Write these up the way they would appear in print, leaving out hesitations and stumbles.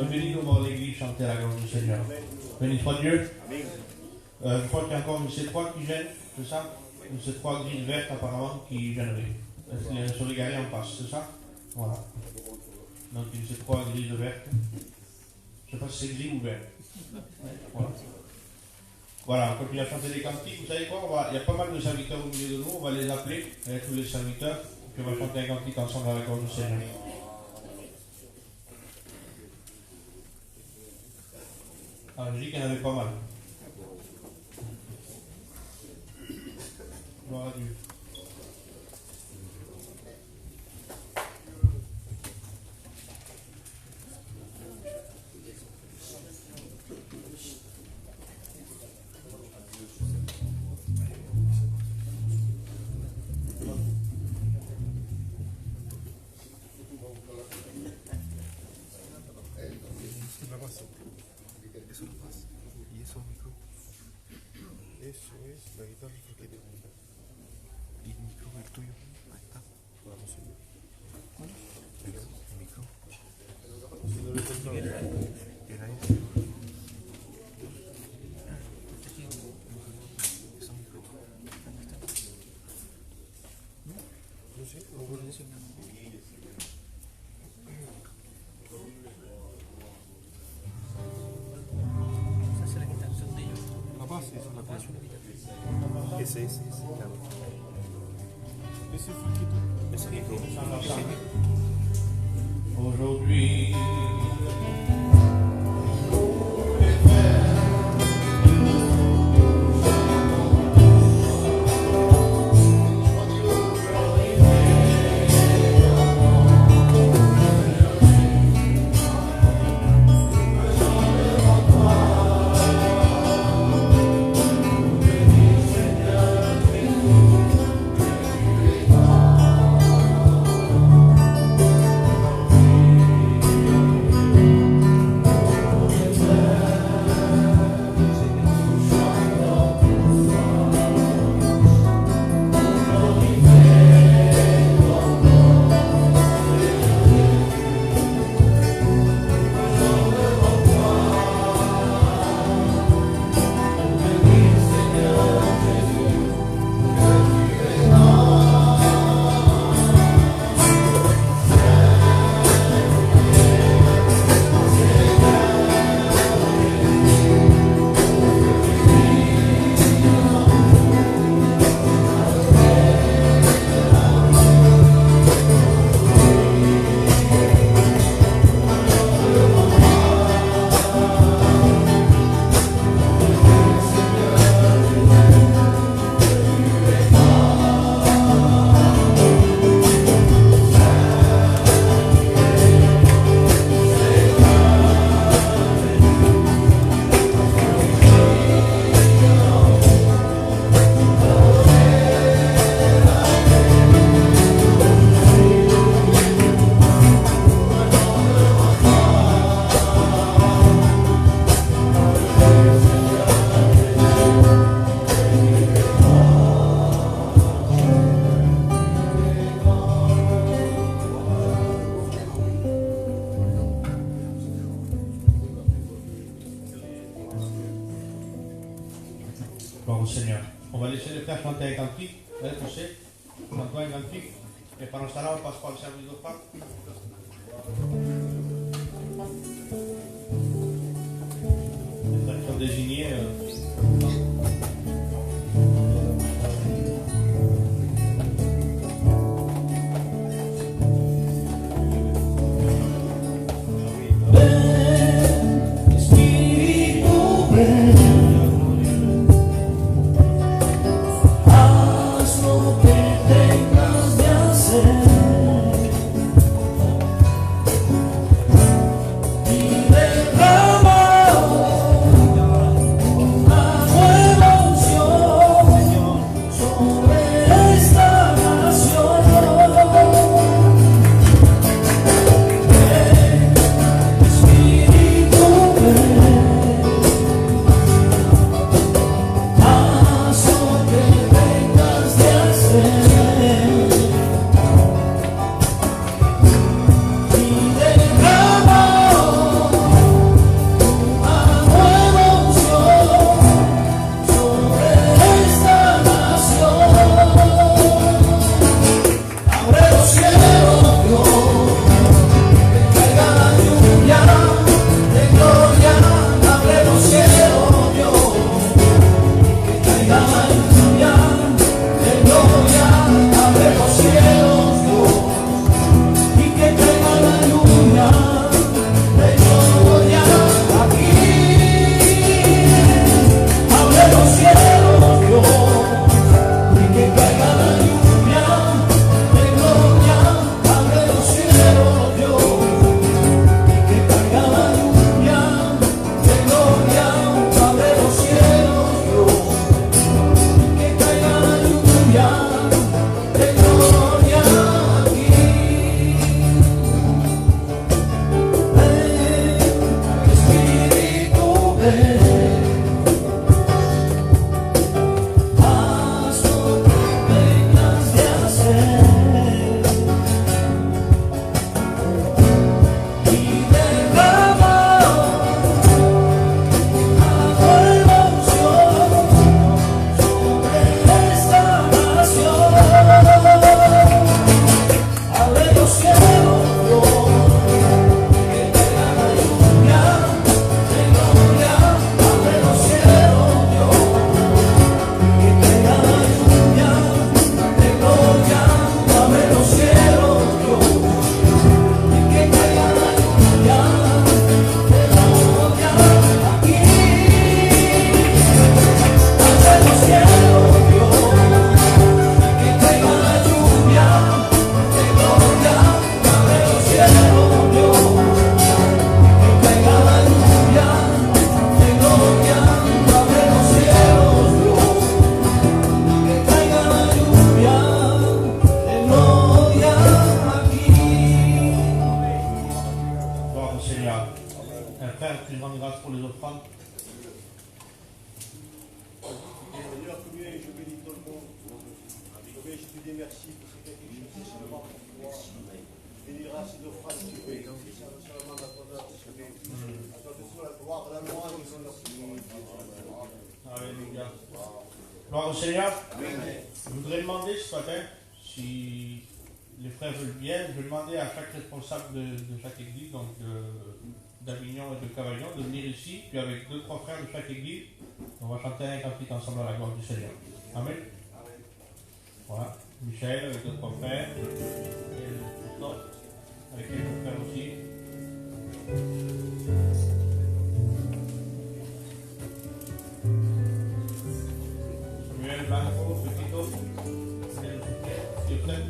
bénis nous voir l'église chanter à la gloire du Seigneur. Béni soit Dieu. Je crois qu'il y a encore une C3 qui gêne, c'est ça? Une C3 grise verte apparemment qui gênerait. Sur les galets en passe, c'est ça? Voilà. Donc une C3 grise verte. Je ne sais pas si c'est gris ou vert. Voilà. Voilà, quand il a chanté des cantiques, vous savez quoi, il y a pas mal de serviteurs au milieu de nous, on va les appeler, tous les serviteurs, puis on va chanter un cantique ensemble à la gloire du Seigneur. Alors je dis qu'il y en avait pas mal. Gloire à Dieu. Aujourd'hui, gloire au Seigneur. On va laisser le frère chanter un cantique, tu sais, chante-toi un cantique, et pendant ce temps-là, on passe par le service de Pâques. Les frères sont désignés. Un frère qui rend grâce pour les offrandes. Seigneur, combien je bénis ton nom. Combien je te dis merci pour ce que tu fais seulement pour toi. Bénira ces offrandes qui bénissent seulement à ton œuvre. À toi de toi la gloire, la louange et son œuvre. Alléluia. Gloire au Seigneur. Je voudrais demander ce matin, si les frères veulent bien, je vais demander à chaque responsable de chaque église, donc d'Avignon et de Cavaillon, de venir ici, puis avec 2-3 frères de chaque église, on va chanter un cantique ensemble à la gloire du Seigneur. Amen. Voilà. Michel avec 2-3 frères, et Christophe avec quelques frères aussi. Samuel Blanco, Petito, Youssef.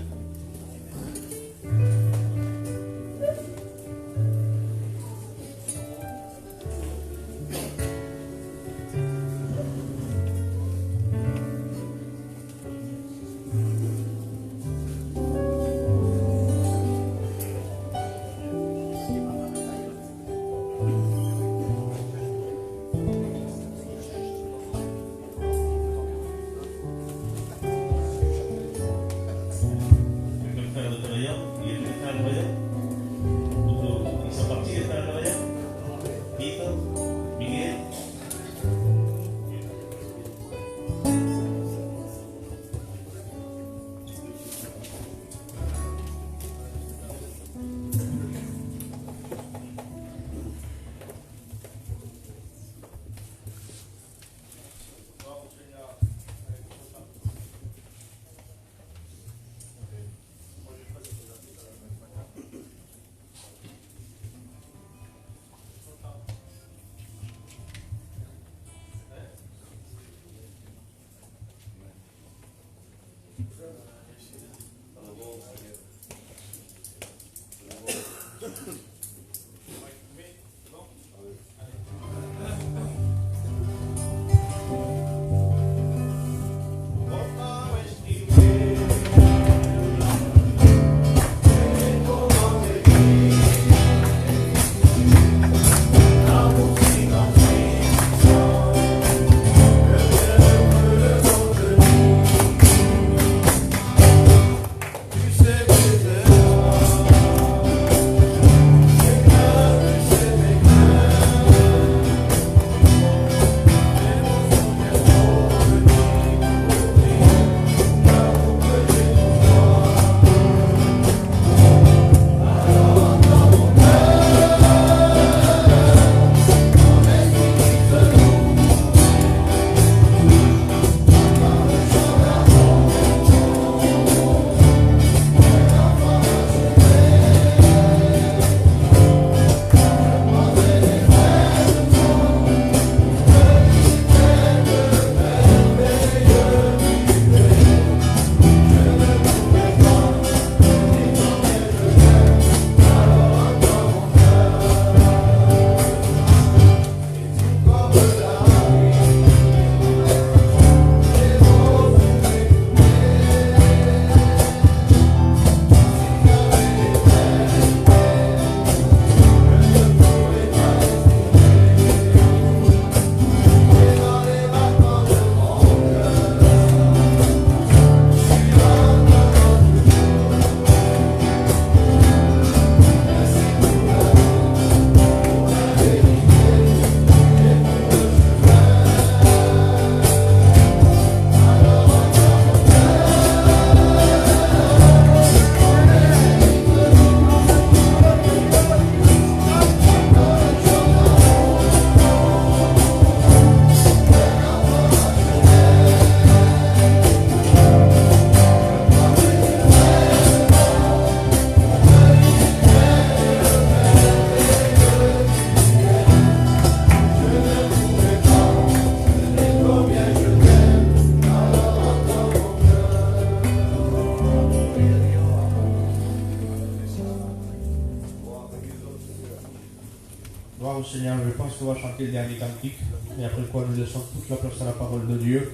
Gloire au Seigneur, je pense qu'on va chanter le dernier cantique, et après quoi nous laissons toute la place à la parole de Dieu.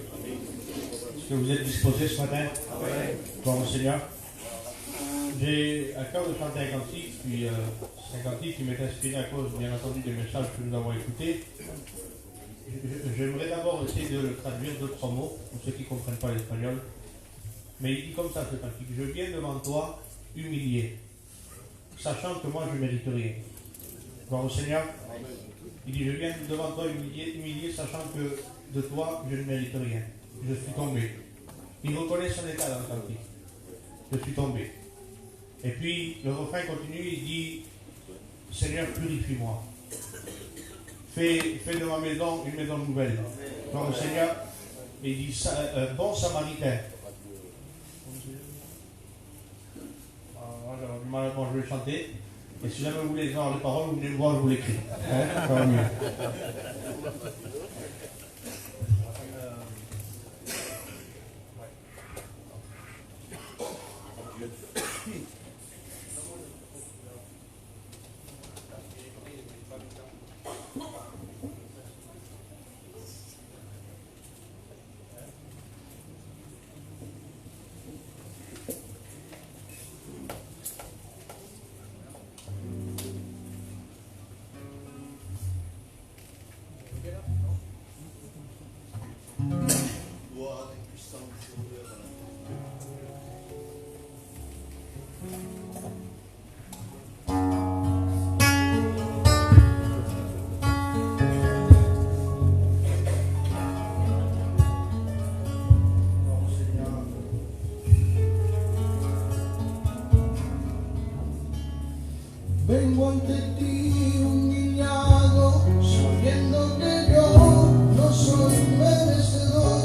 Est-ce que vous êtes disposés ce matin? Gloire au Seigneur. J'ai à cœur de chanter un cantique, puis c'est un cantique qui m'est inspiré à cause, bien entendu, des messages que nous avons écoutés. J'aimerais d'abord essayer de le traduire deux, trois mots, pour ceux qui ne comprennent pas l'espagnol. Mais il dit comme ça, ce cantique: je viens devant toi humilié, sachant que moi je ne mérite rien. Gloire au Seigneur. Il dit: je viens devant toi humilié, sachant que de toi je ne mérite rien. Je suis tombé. Il reconnaît son état dans le cantique. Je suis tombé. Et puis le refrain continue, il dit: Seigneur, purifie-moi. Fais de ma maison une maison nouvelle. Gloire au Seigneur. Et il dit: bon samaritain. Malheureusement, je vais chanter. Et si jamais vous voulez voir les paroles, vous venez me voir, je vous l'écris. Hein? Ça va mieux. Vengo ante ti humillado, sabiendo que yo no soy merecedor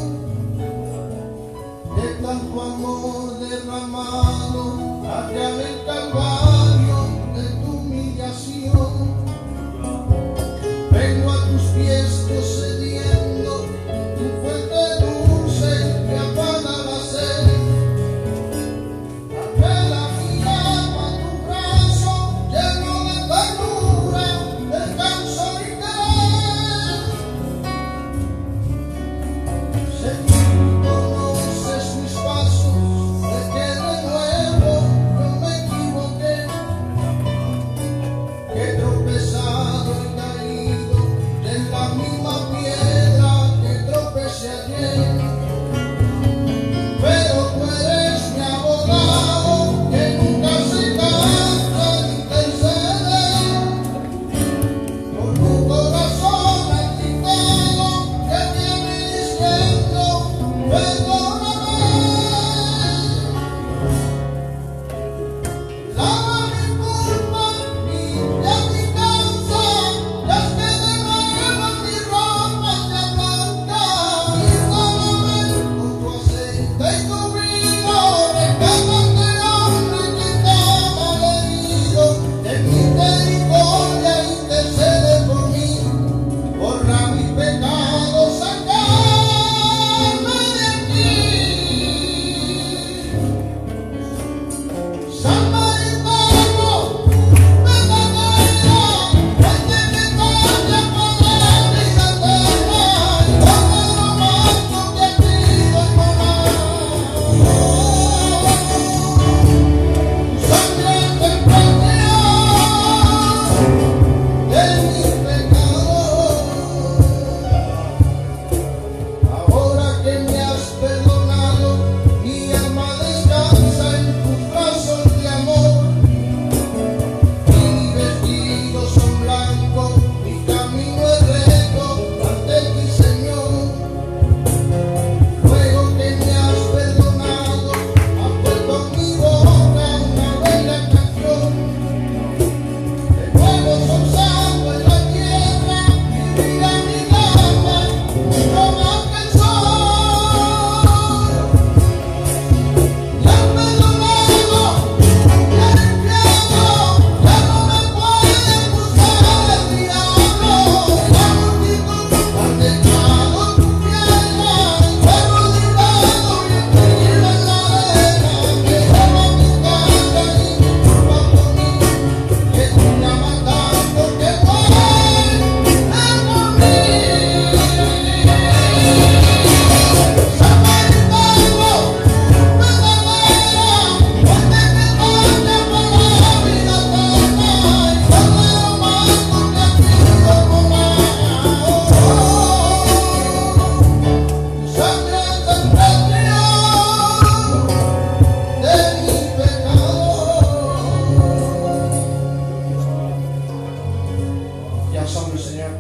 prie ensemble, Seigneur.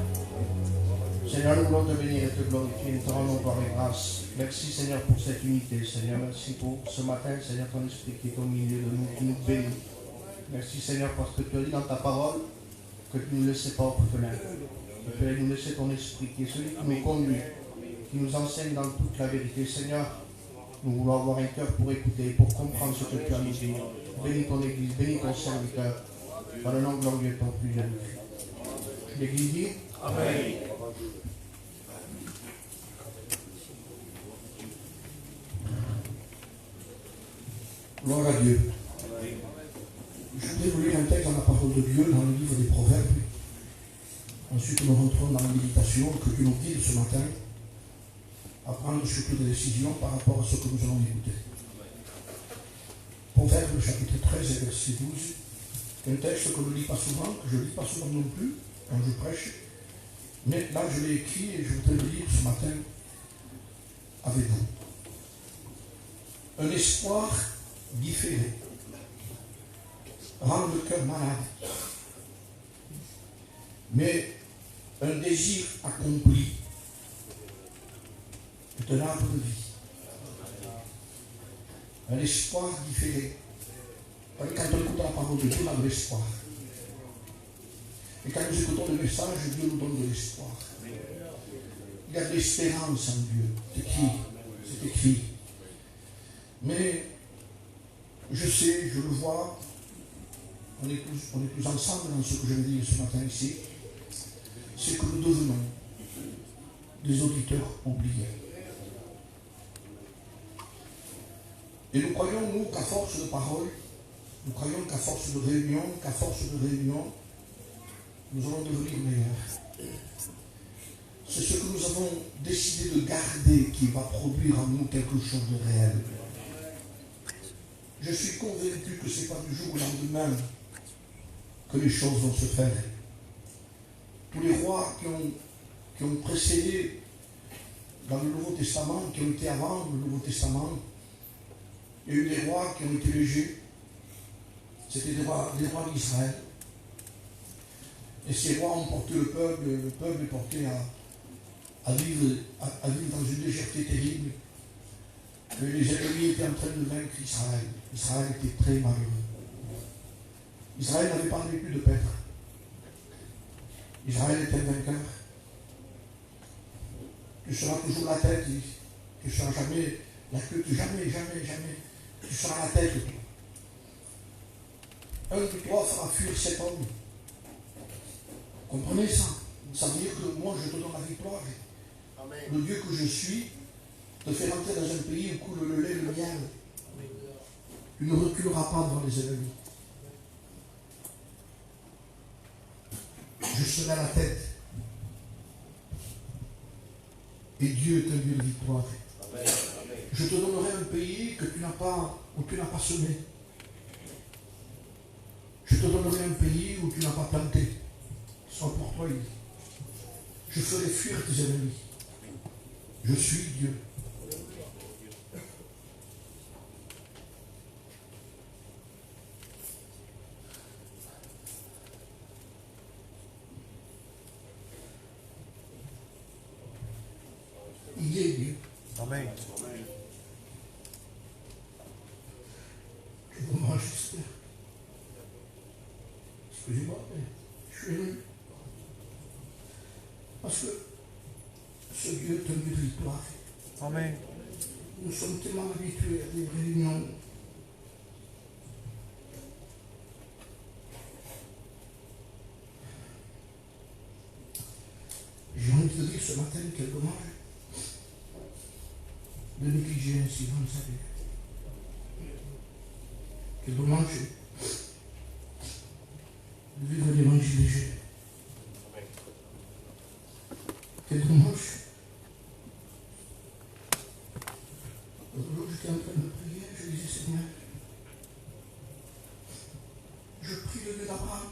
Seigneur, nous voulons te bénir et te glorifier. Nous te rendons gloire et grâce. Merci, Seigneur, pour cette unité. Seigneur, merci pour ce matin, Seigneur, ton esprit qui est au milieu de nous, qui nous bénit. Merci, Seigneur, parce que tu as dit dans ta parole que tu ne nous laissais pas orphelins. Tu as nous laisser ton esprit, qui est celui qui nous conduit, qui nous enseigne dans toute la vérité. Seigneur, nous voulons avoir un cœur pour écouter, pour comprendre ce que tu as nous dit. Bénis ton Église, bénis ton serviteur, dans le nom glorieux de ton plus jeune. L'Église dit Amen. Gloire à Dieu. Je voudrais vous lire un texte dans la parole de Dieu, dans le livre des Proverbes. Ensuite, nous rentrons dans la méditation que Dieu nous guide ce matin à prendre surtout des décisions par rapport à ce que nous allons écouter. Proverbes chapitre 13 et verset 12. Un texte que je ne lis pas souvent, que je ne lis pas souvent non plus quand je prêche. Mais là, je l'ai écrit et je voudrais le lire ce matin avec vous. Un espoir différé rend le cœur malade. Mais un désir accompli est un arbre de vie. Un espoir différé. Quand on écoute la parole de Dieu, on a de l'espoir. Et quand nous écoutons le message, Dieu nous donne de l'espoir. Il y a de l'espérance en Dieu. C'est écrit. Mais je sais, je le vois, on est tous ensemble dans ce que je vais dire ce matin ici, c'est que nous devenons des auditeurs oubliés. Et nous croyons, nous, qu'à force de parole, nous croyons qu'à force de réunion, nous allons devenir meilleurs. C'est ce que nous avons décidé de garder qui va produire en nous quelque chose de réel. Je suis convaincu que ce n'est pas du jour au lendemain que les choses vont se faire. Tous les rois qui ont précédé dans le Nouveau Testament, qui ont été avant le Nouveau Testament, il y a eu des rois qui ont été légers. C'était des rois d'Israël. Et ces rois ont porté le peuple est porté à vivre dans une légèreté terrible. Et les ennemis étaient en train de vaincre Israël. Israël était très malheureux. Israël n'avait pas plus de pêtre. Israël était vainqueur. Tu seras toujours la tête, tu ne seras jamais la queue, jamais. Tu seras la tête. Un de toi fera fuir cet homme. Comprenez ça? Ça veut dire que moi je te donne la victoire. Amen. Le Dieu que je suis te fait rentrer dans un pays où coule le lait et le miel. Tu ne reculeras pas devant les ennemis. Je serai à la tête. Et Dieu est un Dieu de victoire. Amen. Je te donnerai un pays où tu n'as pas semé. Je te donnerai un pays où tu n'as pas planté. Sois pour toi, il dit. Je ferai fuir tes ennemis. Je suis Dieu. Il est Dieu. Amen. Je vous mange juste. Excusez-moi, mais je suis ému. Parce que ce Dieu est un Dieu de victoire. Amen. Nous sommes tellement habitués à des réunions. J'ai envie de dire ce matin, quel dommage de négliger ainsi dans le salut. Quel dommage de vivre l'évangile léger. Quel dommage. L'autre jour, j'étais en train de prier, je disais, Seigneur, je prie le Dieu d'Abraham.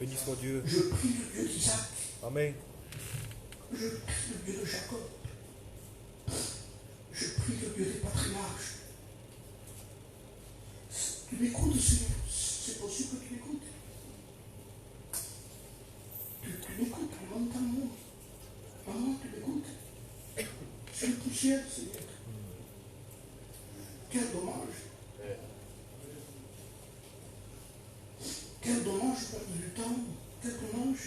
Béni soit Dieu. Je prie le Dieu d'Isaac. Amen. Je prie le Dieu de Jacob. Je prie le Dieu des patriarches. Tu m'écoutes, Seigneur. C'est possible que tu m'écoutes. Tu m'écoutes, tu m'entends, moi. Maman, tu m'écoutes. C'est une poussière, Seigneur. Quel dommage. Quel dommage de perdre du temps. Quel dommage.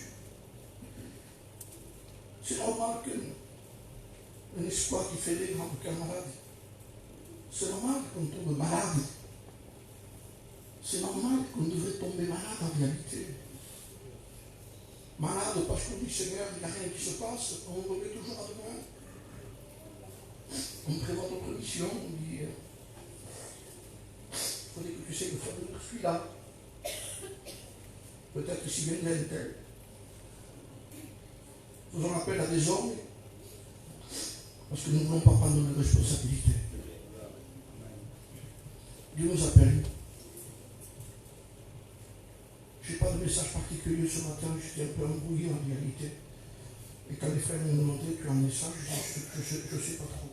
C'est normal qu'un espoir qui fait des grands camarades. C'est normal qu'on tombe malade. C'est normal qu'on devrait tomber malade en réalité. Malade parce qu'on dit Seigneur, il n'y a rien qui se passe, on remet toujours à demain. On prévoit notre mission, on dit il faudrait que tu sais que faire de celui-là. Peut-être si bien un tel. Faisons appel à des hommes parce que nous ne voulons pas prendre nos responsabilités. Dieu nous appelle. Je n'ai pas de message particulier ce matin, j'étais un peu embrouillé en réalité. Et quand les frères m'ont demandé tu as un message, je ne sais pas trop.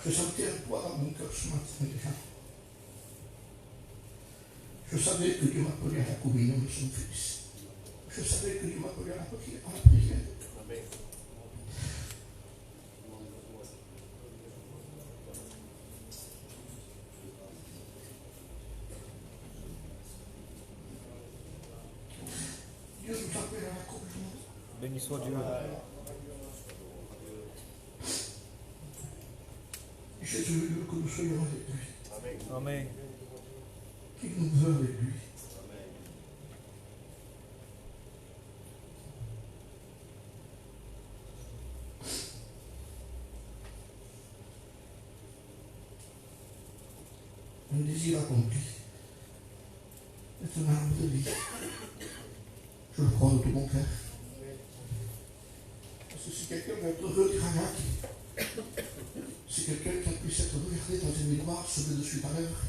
Je sentais un poids dans mon cœur ce matin déjà. Je savais que Dieu m'appelait à la communion de son Fils. Je savais que Dieu m'appelait à la prière. Amen. Dieu nous appelle à la communion. Béni soit Dieu. Jésus veut que nous soyons avec lui. Amen. Qu'il nous veut avec lui. Un désir accompli est un arbre de vie. Je le crois de tout mon cœur. Parce que si quelqu'un veut être heureux d'Iranac, c'est quelqu'un qui a pu s'être regardé dans un miroir, se met dessus par l'œuvre.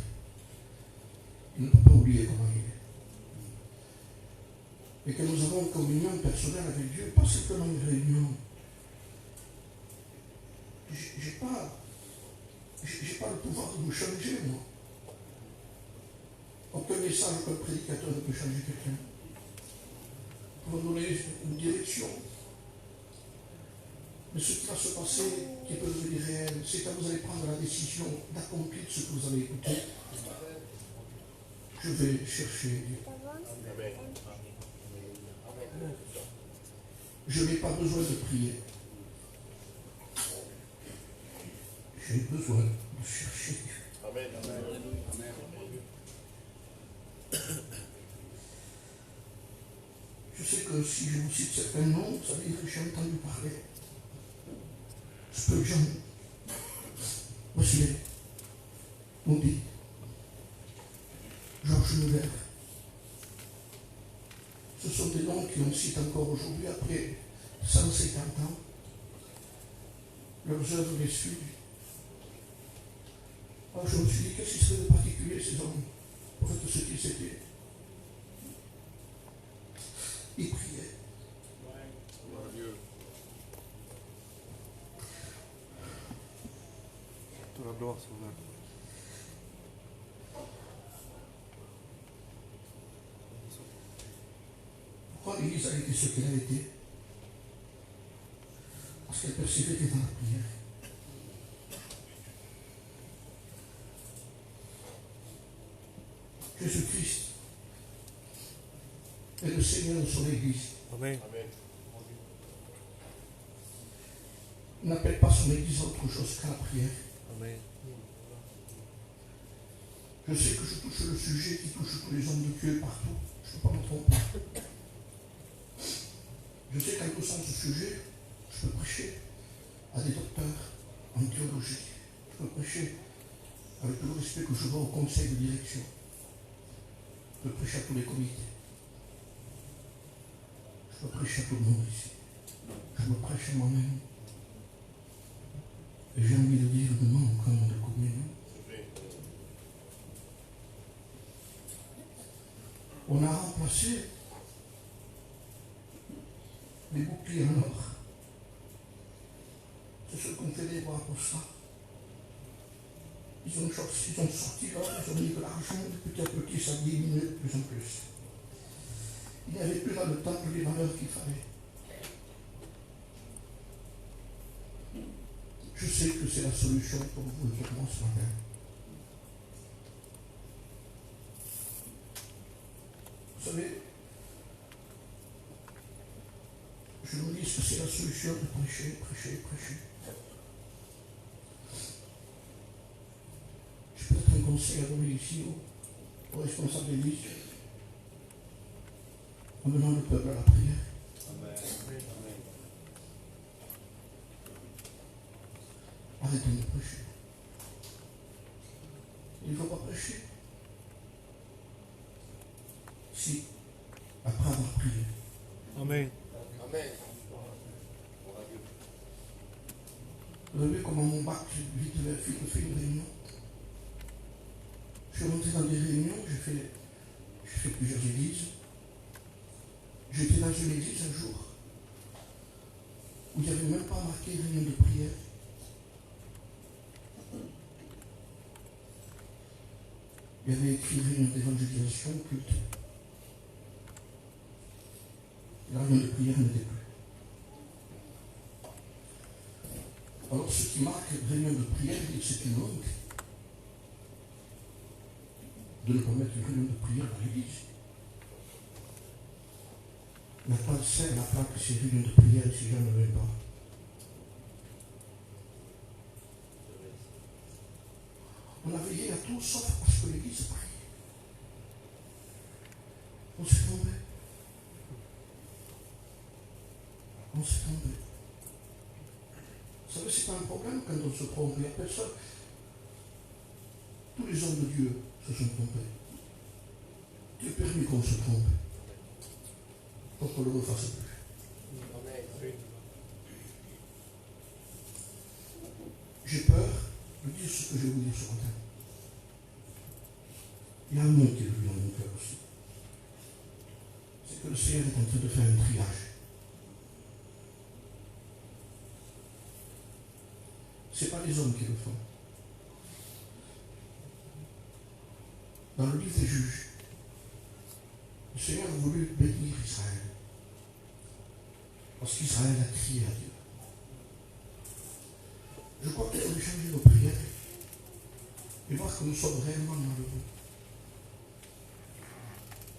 Il ne peut pas oublier comment il est. Et que nous avons une communion personnelle avec Dieu, pas simplement une réunion. Je n'ai pas le pouvoir de vous changer, moi. Aucun message, aucun prédicateur ne peut changer quelqu'un. Pour nous donner une direction. Mais ce qui va se passer, qui peut devenir réel, c'est quand vous allez prendre la décision d'accomplir ce que vous avez écouté. Je vais chercher Dieu. Je n'ai pas besoin de prier. J'ai besoin de chercher Dieu. Amen. Je sais que si je vous cite certains noms, ça veut dire que j'ai entendu parler. Spurgeon, Wesley, Moody, Georges Muller. Ce sont des noms qui on cite encore aujourd'hui, après 150 ans. Leurs œuvres les suivent. Alors je me suis dit, qu'est-ce qui serait de particulier ces hommes pour être ce qu'ils étaient? Ils priaient. Toute la gloire soit là. Pourquoi l'Église a été ce qu'elle a été? Parce qu'elle persévérait dans la prière. Jésus-Christ est le Seigneur de son Église. Amen. Il n'appelle pas son Église à autre chose qu'à la prière. Amen. Je sais que je touche le sujet qui touche tous les hommes de Dieu partout. Je ne peux pas me tromper. Je sais qu'en touchant ce sujet, je peux prêcher à des docteurs en théologie. Je peux prêcher avec tout le respect que je dois au conseil de direction. Je peux prêcher à tous les comités. Je peux prêcher à tout le monde ici. Je me prêche à moi-même. Et j'ai envie de dire demain au camp de communion. On a remplacé les boucliers en or. C'est ce qu'ont fait les rois apostats. ils ont sorti là, ils ont mis de l'argent, de petit à petit, ça diminuait de plus en plus. Il n'y avait plus dans le temple les valeurs qu'il fallait. Je sais que c'est la solution pour vous et pour moi ce matin. Vous savez, je nous dis que c'est la solution de prêcher, prêcher, prêcher. J'ai peut-être un conseil à donner ici aux responsables d'église, en menant le peuple à la prière. Arrêtons de prêcher. Il ne faut pas prêcher. Si, après avoir prié. Amen. Amen. Vous avez vu comment mon bac, j'ai vite fait une réunion. Je suis rentré dans des réunions, j'ai fait plusieurs églises. J'étais dans une église un jour où il n'y avait même pas marqué réunion de prière. Il y avait écrit réunion d'évangélisation, culte. La réunion de prière n'était plus. Alors ce qui marque réunion de prière, c'est une honte de ne pas mettre une réunion de prière dans l'église. La plaque sert la plaque, c'est réunion de prière si je ne veux pas. On a veillé à tout sauf parce que l'église prie. On s'est tombé. On s'est tombé. Vous savez, c'est pas un problème quand on se trompe. Il n'y a personne. Tous les hommes de Dieu se sont trompés. Dieu permet qu'on se trompe. Pour qu'on ne le refasse plus. J'ai peur de dire ce que je vais vous dire ce matin. Il y a un mot qui est venu dans mon cœur aussi. C'est que le Seigneur est en train de faire un triage. Ce n'est pas les hommes qui le font. Dans le livre des Juges, le Seigneur a voulu bénir Israël. Parce qu'Israël a crié à Dieu. Je crois qu'il faut changer nos prières et voir que nous sommes réellement malheureux.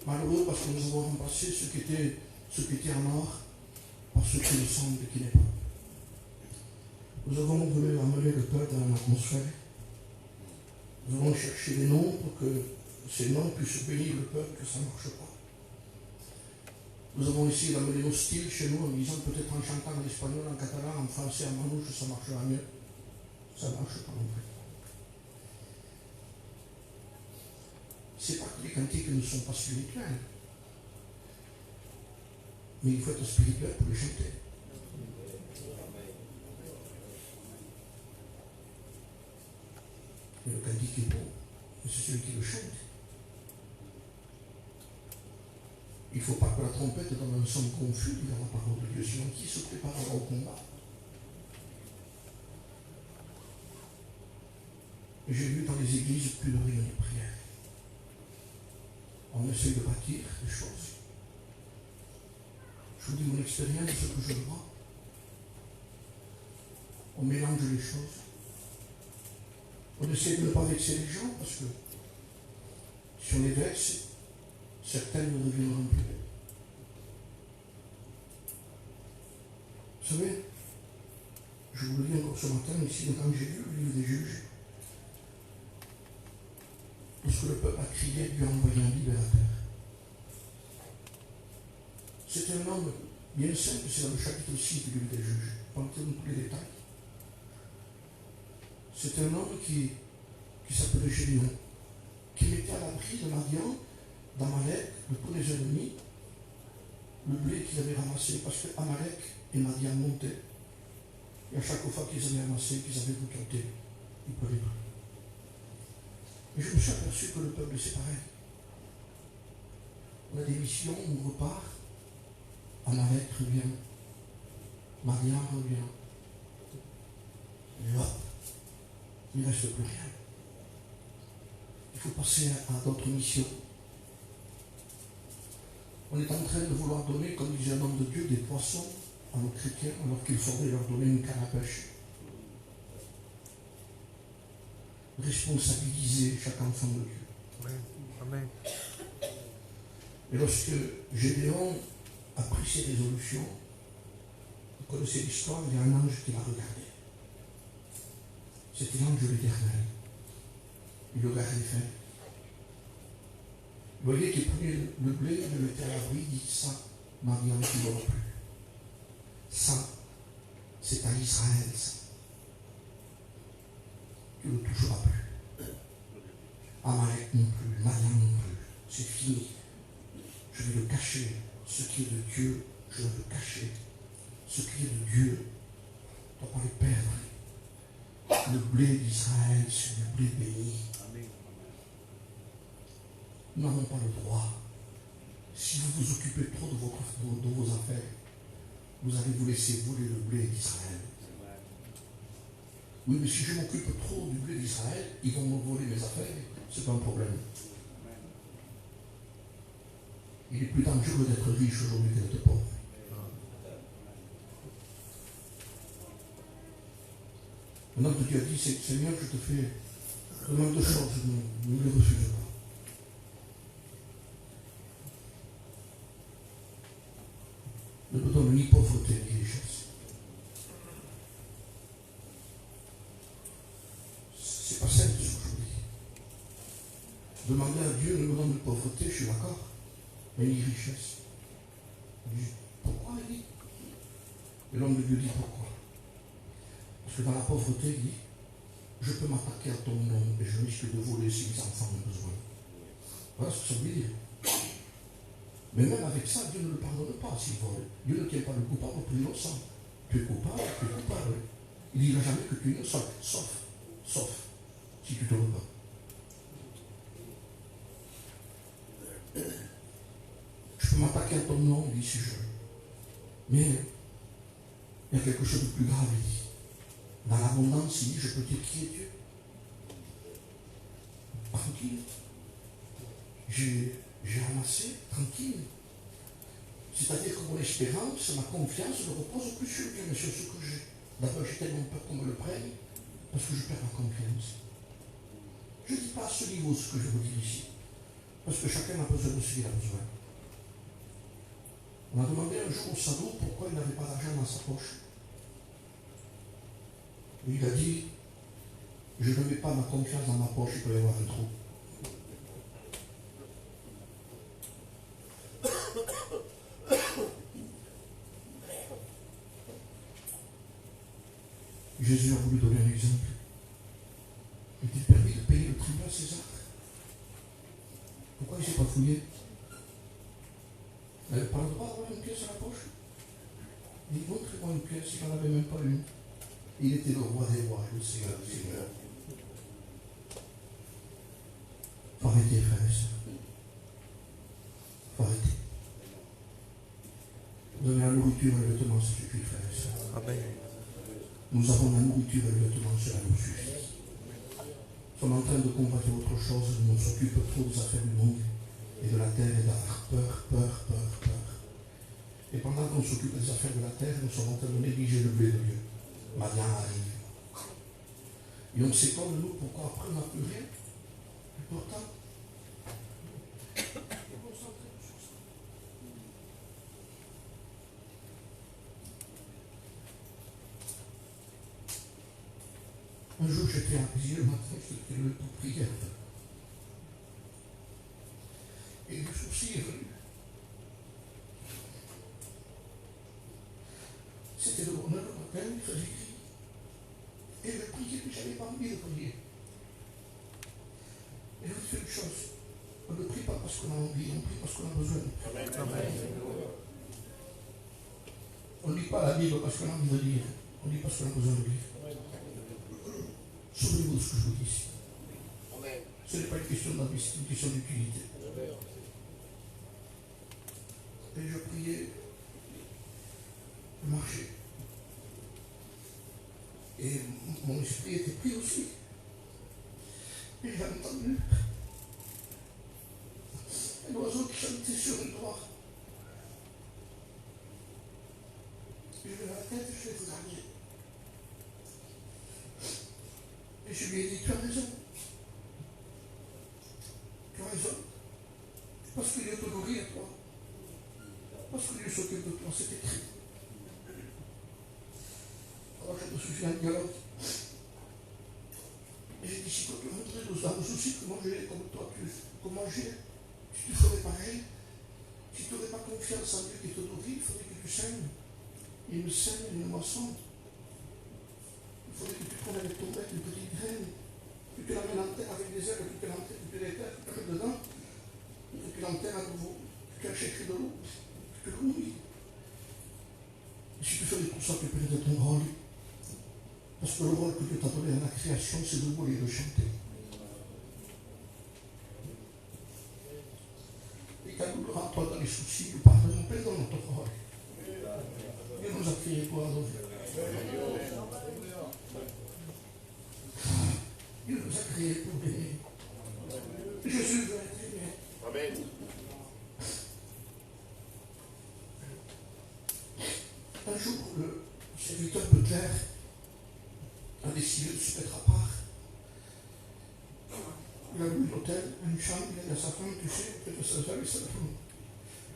Malheureux parce que nous avons remplacé ce qui était en or par ce qui nous semble qui n'est pas. Nous avons voulu amener le peuple dans l'atmosphère. Nous avons cherché des noms pour que ces noms puissent bénir le peuple, que ça ne marche pas. Nous avons essayé d'amener nos styles chez nous en disant peut-être en chantant en espagnol, en catalan, en français, en manouche, ça marchera mieux. Ça ne marche pas non plus. C'est pas que les cantiques ne sont pas spirituels. Mais il faut être spirituel pour les chanter. Et le cantique est beau, mais c'est celui qui le chante. Il ne faut pas que la trompette donne un son confus dans la parole de Dieu, sinon qui se préparera au combat? J'ai vu dans les églises plus de réunions de prière. On essaie de bâtir des choses. Je vous dis mon expérience, ce que je vois. On mélange les choses. On essaie de ne pas vexer les gens parce que si on les vexe, certaines ne reviendront plus. Vous savez, je vous le dis encore ce matin, ici, quand j'ai lu le livre des Juges, lorsque le peuple a crié, Dieu a envoyé un libérateur. C'était un homme bien simple, c'est dans le chapitre 6 du livre des Juges. On ne tous les détails. C'est un homme qui s'appelait Gédéon, qui mettait à l'abri de Madian, d'Amalek, de tous les ennemis, le blé qu'il avait ramassé, parce que Amalek et Madian montaient. Et à chaque fois qu'ils avaient ramassé, qu'ils avaient recruté, ils prenaient tout. Et je me suis aperçu que le peuple, c'est pareil. On a des missions, on repart, Amalek revient, Madian revient. Et hop, il ne reste plus rien. Il faut passer à d'autres missions. On est en train de vouloir donner, comme disait un homme de Dieu, des poissons à nos chrétiens, alors qu'il faudrait leur donner une canne à pêche. Responsabiliser chaque enfant de Dieu. Amen. Amen. Et lorsque Gédéon a pris ses résolutions, vous connaissez l'histoire, il y a un ange qui l'a regardé. C'était l'ange de l'Éternel. Il le regardait faire. Vous voyez qu'il prenait le blé, il le mettait à l'abri, il dit ça, Mariam, tu ne l'auras plus. Ça, c'est à Israël, ça. Tu ne le toucheras plus. Amalek non plus, Mariam non plus. C'est fini. Je vais le cacher. Ce qui est de Dieu, je vais le cacher. Ce qui est de Dieu, on ne doit pas le perdre. Le blé d'Israël, c'est le blé béni. Nous n'avons pas le droit. Si vous vous occupez trop de vos affaires, vous allez vous laisser voler le blé d'Israël. Oui, mais si je m'occupe trop du blé d'Israël, ils vont me voler mes affaires, c'est pas un problème. Il est plus dangereux d'être riche aujourd'hui que d'être pauvre. Un homme de Dieu a dit, Seigneur, je te fais demande de choses, ne les refuse pas. Ne me donne ni pauvreté ni richesse. C'est pas simple ce que je vous dis. Demander à Dieu ne me donne de pauvreté, je suis d'accord, mais ni richesse. Il dit, pourquoi il dit? Et l'homme de Dieu dit pourquoi? Parce que dans la pauvreté, il dit, je peux m'attaquer à ton nom et je risque de voler si mes enfants ont besoin. Voilà ce que ça veut dire. Mais même avec ça, Dieu ne le pardonne pas s'il vole. Dieu ne tient pas le coupable pour l'innocent. Tu es coupable, tu es coupable. Il ne dira jamais que tu es innocent, sauf si tu te rebats. Je peux m'attaquer à ton nom, il dit si je veux. Mais il y a quelque chose de plus grave, il dit. Dans l'abondance, il dit, je peux dire qui est Dieu. Tranquille. J'ai ramassé, tranquille. C'est-à-dire que mon espérance, ma confiance ne repose plus sur Dieu, mais sur ce que j'ai. D'abord, j'ai tellement peur qu'on me le prenne, parce que je perds ma confiance. Je ne dis pas à ce niveau ce que je vous dis ici, parce que chacun a besoin de ce qu'il a besoin. On a demandé un jour au Sadou pourquoi il n'avait pas d'argent dans sa poche. Et il a dit, je ne mets pas ma confiance dans ma poche, il peut y avoir un trou. Jésus a voulu donner un exemple. Il était permis de payer le tribut à César. Pourquoi il ne s'est pas fouillé? Il n'avait pas le droit d'avoir une pièce à la poche. Il dit, montrez-moi une pièce, il n'en avait même pas une. Il était le roi des rois, le Seigneur des seigneurs. Il faut arrêter, frères et sœurs. Il faut arrêter. Donner la nourriture et le vêtement, ça suffit, frères et sœurs. Amen. Nous avons la nourriture et le vêtement, cela nous suffit. Nous sommes en train de combattre autre chose, nous nous occupons trop des affaires du monde et de la terre et d'avoir peur. Et pendant qu'on s'occupe des affaires de la terre, nous sommes en train de négliger le blé de Dieu. Mariam arrive. Et on s'étonne, nous, pourquoi après on n'a plus rien. Et pourtant, un jour, j'étais à Béziers le matin, j'étais levé pour prière. Et le souci est venu. C'était le bonheur le matin, il faisait gris. Et je priais, puis je n'avais pas envie de prier. Et je vous dis une chose, on ne prie pas parce qu'on a envie, on prie parce qu'on a besoin. Amen. On ne lit pas la Bible parce qu'on a envie de lire, on lit parce qu'on a besoin de lire. Souvenez-vous de ce que je vous dis ici. Ce n'est pas une question d'envie, c'est une question d'utilité. Et je priais, je marchais. Et mon esprit était pris aussi. Et j'ai entendu j'habitais sur une droite. Je levais la tête et je les regardais. Et je lui ai dit, tu as raison. Tu as raison. Parce que Dieu te nourrit à toi. Parce que Dieu s'occupe de toi, c'est écrit. Alors je me suis fait un dialogue. Et j'ai dit, si toi tu rentrais dans un souci, comment j'ai, comme toi, comment j'ai, si tu ferais pareil, si tu n'aurais pas confiance en Dieu qui te nourrit, il faudrait que tu sèmes. Il me sème, il me moissonne. Il faudrait que tu prennes avec ton bec une petite graine, que tu l'amènes en terre avec des ailes, que tu l'enterres, que tu l'éterres, que tu la mets dedans, que tu l'enterres à nouveau, que tu achètes de l'eau, que tu le nourris. Et si tu faisais tout ça, tu perdrais ton rôle. Parce que le rôle que Dieu t'a donné à la création, c'est de louer et de chanter. Et quand nous rentrons dans les soucis, nous parlons, pardonne notre rôle. Dieu nous a créés pour adorer. Dieu nous a créés pour bénir. Jésus veut être aimé. Amen. Un jour, le serviteur Butler a décidé de se mettre à part. Il a loué l'hôtel, une chambre, il a dit à sa femme, tu sais, que ça va,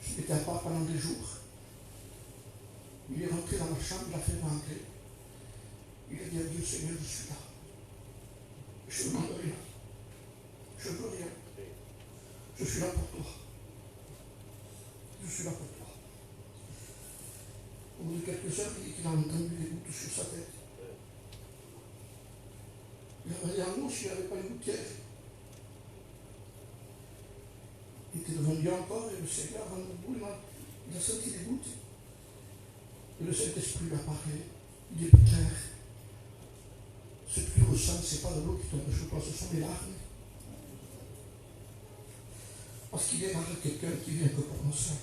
il était à part pendant des jours. Il est rentré dans la chambre, il a fait rentrer. Il a dit à Dieu, Seigneur, je suis là. Je ne demande rien. Je ne veux rien. Je suis là pour toi. Je suis là pour toi. Au bout de quelques heures, il dit qu'il a entendu des gouttes sur sa tête. Il a regardé en haut s'il n'avait pas une gouttière. Il était devant Dieu encore et le Seigneur, avant le bout, il a senti des gouttes. Et le Saint-Esprit lui a parlé. Il est clair. Ce que tu ressens, ce n'est pas de l'eau qui tombe sur toi, ce sont des larmes. Parce qu'il est dans quelqu'un qui vient que pour nous seuls.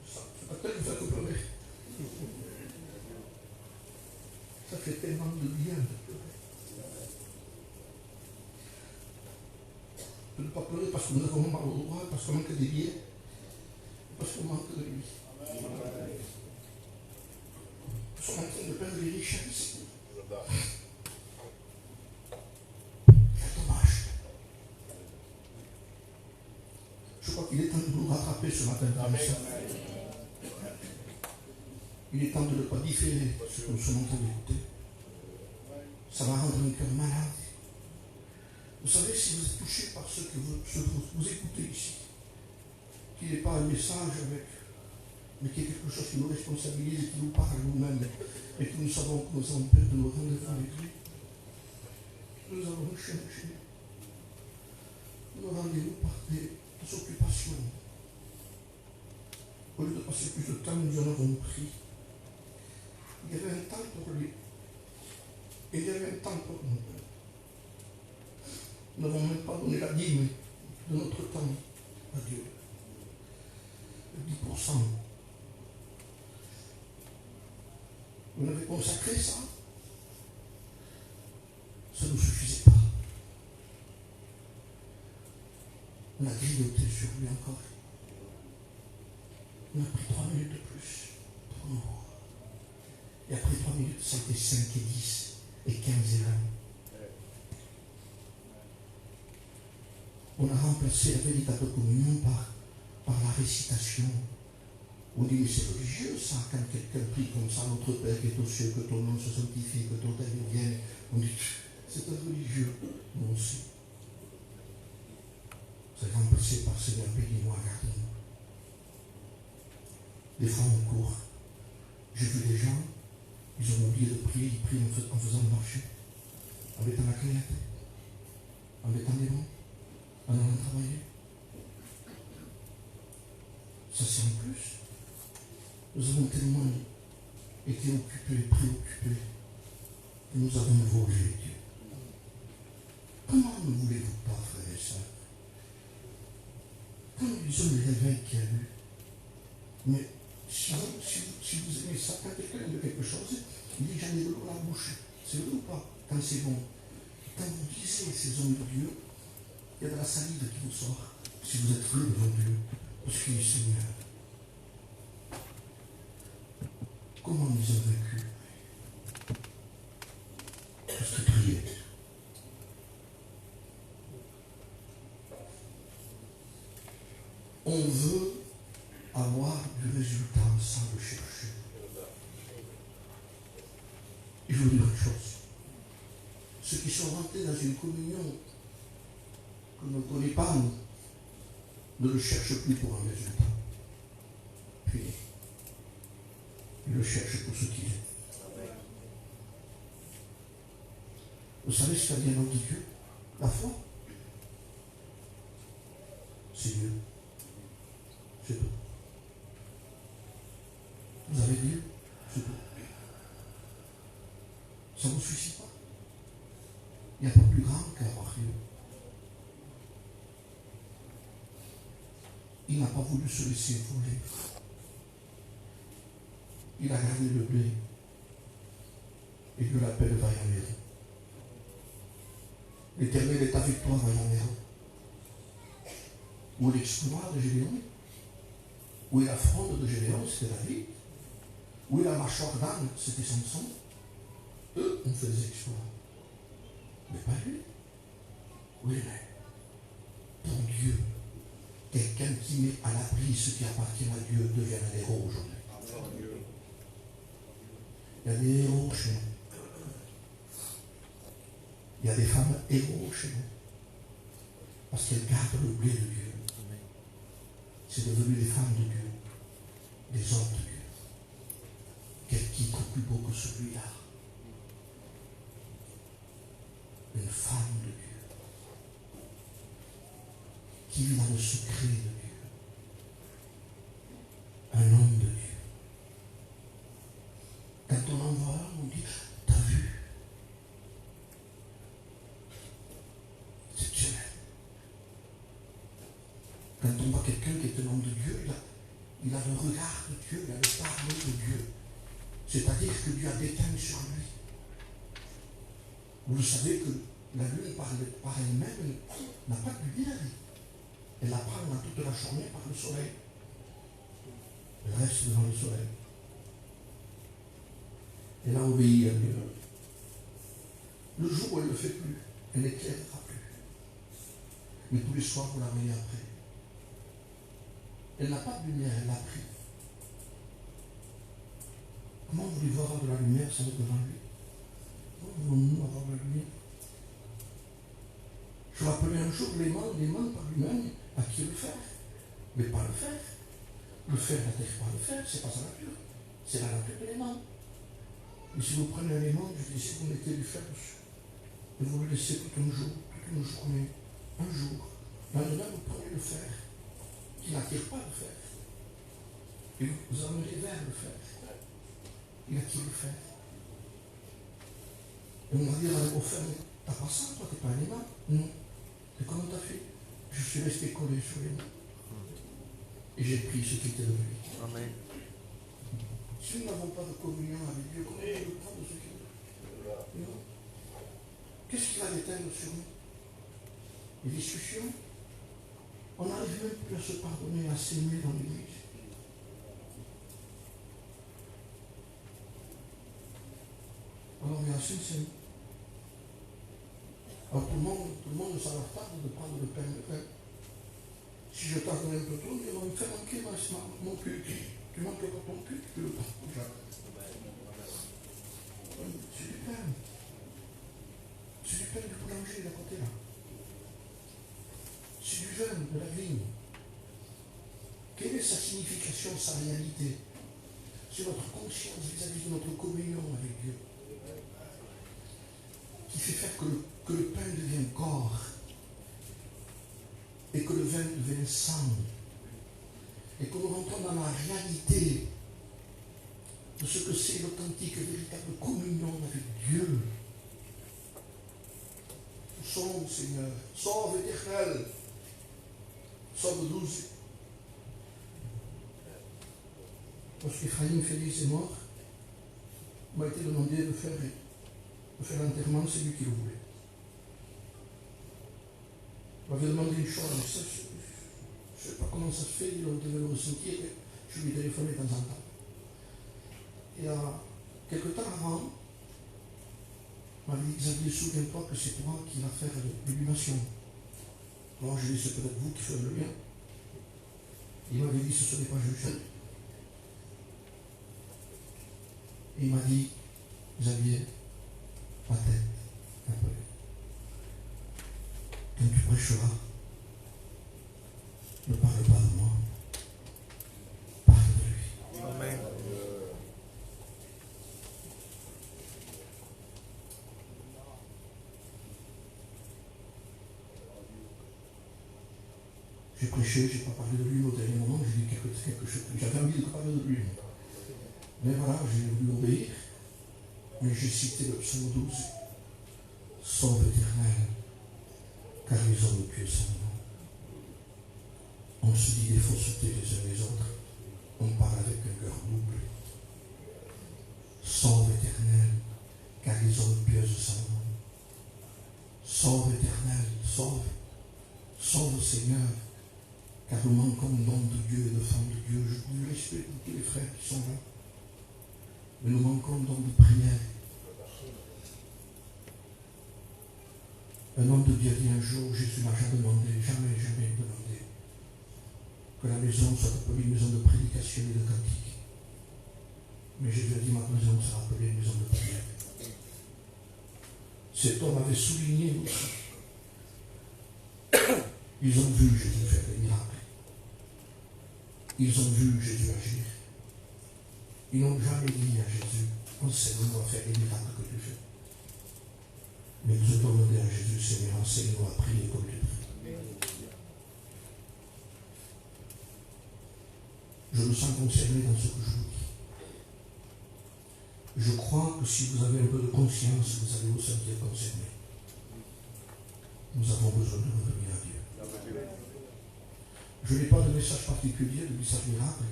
Ça peut-être vous faire pleurer. Ça fait tellement de bien de pleurer. De ne pas pleurer parce que nous avons mal au droit, parce qu'on manque des billets, parce qu'on manque de lui. Nous sommes en train de perdre les richesses. C'est dommage. Je crois qu'il est temps de nous rattraper ce matin. Il est temps de ne pas différer ce que nous sommes en train d'écouter. Ça va rendre un cœur malade. Vous savez, si vous êtes touché par ce que vous écoutez ici, qu'il n'est pas un message mais qu'il y a quelque chose qui nous responsabilise et qui nous parle nous-mêmes, et que nous savons que nous avons peur de nos rendez-vous avec lui, nous allons changer nos rendez-vous par des occupations. Au lieu de passer plus de temps, nous en avons pris. Il y avait un temps pour lui. Et il y avait un temps pour nous. Nous n'avons même pas donné la dîme de notre temps à Dieu. 10%. Vous avez consacré ça. Ça ne nous suffisait pas. On a grignoté sur lui encore. On a pris 3 minutes de plus pour nous. Et après 3 minutes, ça a été 5 et 10 et 15 et 20. On a remplacé la véritable communion par la récitation. On dit, mais c'est religieux ça, quand quelqu'un prie comme ça, notre Père qui est aux cieux, que ton nom se sanctifie, que ton règne vienne. On dit, c'est un religieux. Nous aussi. C'est remplacé par Seigneur, bénis-moi, garde-nous. Des fois on court. J'ai vu des gens, ils ont oublié de prier, ils prient en faisant le marché, en mettant la clignote, en mettant des mots, en allant travailler. Ça c'est en plus. Nous avons tellement été occupés, préoccupés, que nous avons volé Dieu. Comment ne voulez-vous pas, frères et sœurs? Quand nous disons les réveils qu'il y a eu, mais si vous aimez ça, quand quelqu'un aime quelque chose, il dit j'en ai de l'eau à la bouche. C'est vrai ou pas? Quand c'est bon. Quand vous lisez ces hommes de Dieu, Il y a de la salive qui vous sort si vous êtes flou devant Dieu, parce qu'il est Seigneur. Comment nous avons vécu? Parce qu'il priait. On veut avoir du résultat sans le chercher. Et je vous dis une chose. Ceux qui sont rentrés dans une communion qu'on ne connaît pas, ne le cherchent plus pour un résultat. Puis, ils le cherchent pour ce qu'il est. Vous savez ce qu'a dit un homme de Dieu? La foi, c'est Dieu. C'est tout. Vous avez Dieu, c'est tout. Ça ne vous suffit pas. Il n'y a pas plus grand qu'avoir Dieu. Il n'a pas voulu se laisser voler. Il a gardé le blé. Et Dieu l'appelle vaillant héros. L'Éternel est avec toi, vaillant héros. Où est l'exploit de Gédéon? Où est la fronde de Gédéon? C'était David. Où est la mâchoire d'âne? C'était Samson. Eux ont fait des exploits. Mais pas lui. Oui, mais ton Dieu, quelqu'un qui met à l'abri ce qui appartient à Dieu devient un héros aujourd'hui. Il y a des héros chez nous. Il y a des femmes héros chez nous. Parce qu'elles gardent le blé de Dieu. C'est devenu des femmes de Dieu. Des hommes de Dieu. Quel titre plus beau que celui-là. Une femme de Dieu. Qui vit dans le secret de Dieu. Un homme de Dieu. Quand on en voit un, on dit, t'as vu? Exceptionnel. Quand on voit quelqu'un qui est un homme de Dieu, il a le regard de Dieu, il a le parler de Dieu. C'est-à-dire que Dieu a déteint sur lui. Vous savez que la lune par elle-même n'a pas de lumière. Elle la prend dans toute la journée par le soleil. Elle reste devant le soleil. Elle a obéi à Dieu. Le jour où elle ne le fait plus, elle n'éclairera plus. Mais tous les soirs, vous la voyez après. Elle n'a pas de lumière, elle l'a pris. Comment voulez-vous avoir de la lumière sans être devant lui? Comment voulons-nous avoir de la lumière? Je rappelais un jour l'aimant par lui-même, à qui le faire? Mais pas le faire. Le faire n'intègre pas le faire, c'est pas sa nature. C'est la nature de l'aimant. Et si vous prenez un aimant, je dis, si vous mettez du fer dessus, et vous le laissez tout un jour, toute une journée, un jour, le lendemain, vous prenez le fer, qui n'attire pas le fer. Et vous emmenez vers le fer. Il attire le fer. Et on va dire au fer, t'as pas ça, toi, t'es pas un aimant? Non. Et comment t'as fait? Je suis resté collé sur les mains. Et j'ai pris ce qui était de lui. Amen. Si nous n'avons pas de communion avec Dieu, comment on peut prendre ce qui est de nous? Qu'est-ce qui va déteindre sur nous? Les discussions? On n'arrive même plus à se pardonner, à s'aimer dans l'église. Alors il y a sincère. Alors tout le monde ça leur tarde de prendre le pain de pain. Si je tarde un peu trop, ils vont me faire manquer mon culte. Tu manques pas ton culte, tu le prends. C'est du pain. C'est du pain du boulanger d'à côté là. C'est du jeûne de la vigne. Quelle est sa signification, sa réalité? C'est notre conscience vis-à-vis de notre communion avec Dieu qui fait faire que le pain devienne corps et que le vin devienne sang et que nous rentrons dans la réalité de ce que c'est l'authentique et véritable communion avec Dieu. Sauve, Seigneur, sauve éternel, sauve 12. Lorsqu'Ephraïm Félix est mort, il m'a été demandé de faire l'enterrement, c'est lui qui le voulait. On m'avait demandé une chose, mais ça, je ne sais pas comment ça se fait, on devait le ressentir, je lui téléphonais de temps en temps. Et quelque temps avant, on m'avait dit, Xavier, souviens-toi que c'est toi qui vas faire l'illumination. Alors je lui ai dit, c'est peut-être vous qui faites le lien. Il m'avait dit, ce n'est pas Jean. Il m'a dit, Xavier, ta tête, un peu. Quand tu prêcheras, ne parle pas de moi, parle de lui. Amen. J'ai prêché, je n'ai pas parlé de lui, mais au dernier moment, j'ai dit quelque chose. J'avais envie de parler de lui. Mais voilà, j'ai voulu obéir. Mais j'ai cité le psaume 12. Sauve éternel, car ils ont le pied sans nom. On se dit des faussetés les uns les autres. On parle avec un cœur double. Sauve éternel, car ils ont le pied sans nom. Sauve éternel, sauve. Sauve Seigneur, car nous manquons d'hommes de Dieu et de femmes de Dieu. Je respecte tous les frères qui sont là. Mais nous manquons d'hommes de prière. Un homme de Dieu a dit un jour, Jésus n'a jamais demandé, jamais demandé que la maison soit appelée une maison de prédication et de cantique. Mais Jésus a dit, ma maison sera appelée une maison de prière. Cet homme avait souligné aussi. Ils ont vu Jésus faire des miracles. Ils ont vu Jésus agir. Ils n'ont jamais dit à Jésus, enseigne-nous à faire les miracles que tu fais. Mais ils ont demandé à Jésus, Seigneur, enseigne-nous à prier comme tu pries. Je me sens concerné dans ce que je vous dis. Je crois que si vous avez un peu de conscience, vous allez vous sentir concerné. Nous avons besoin de revenir à Dieu. Je n'ai pas de message particulier, de message miracle.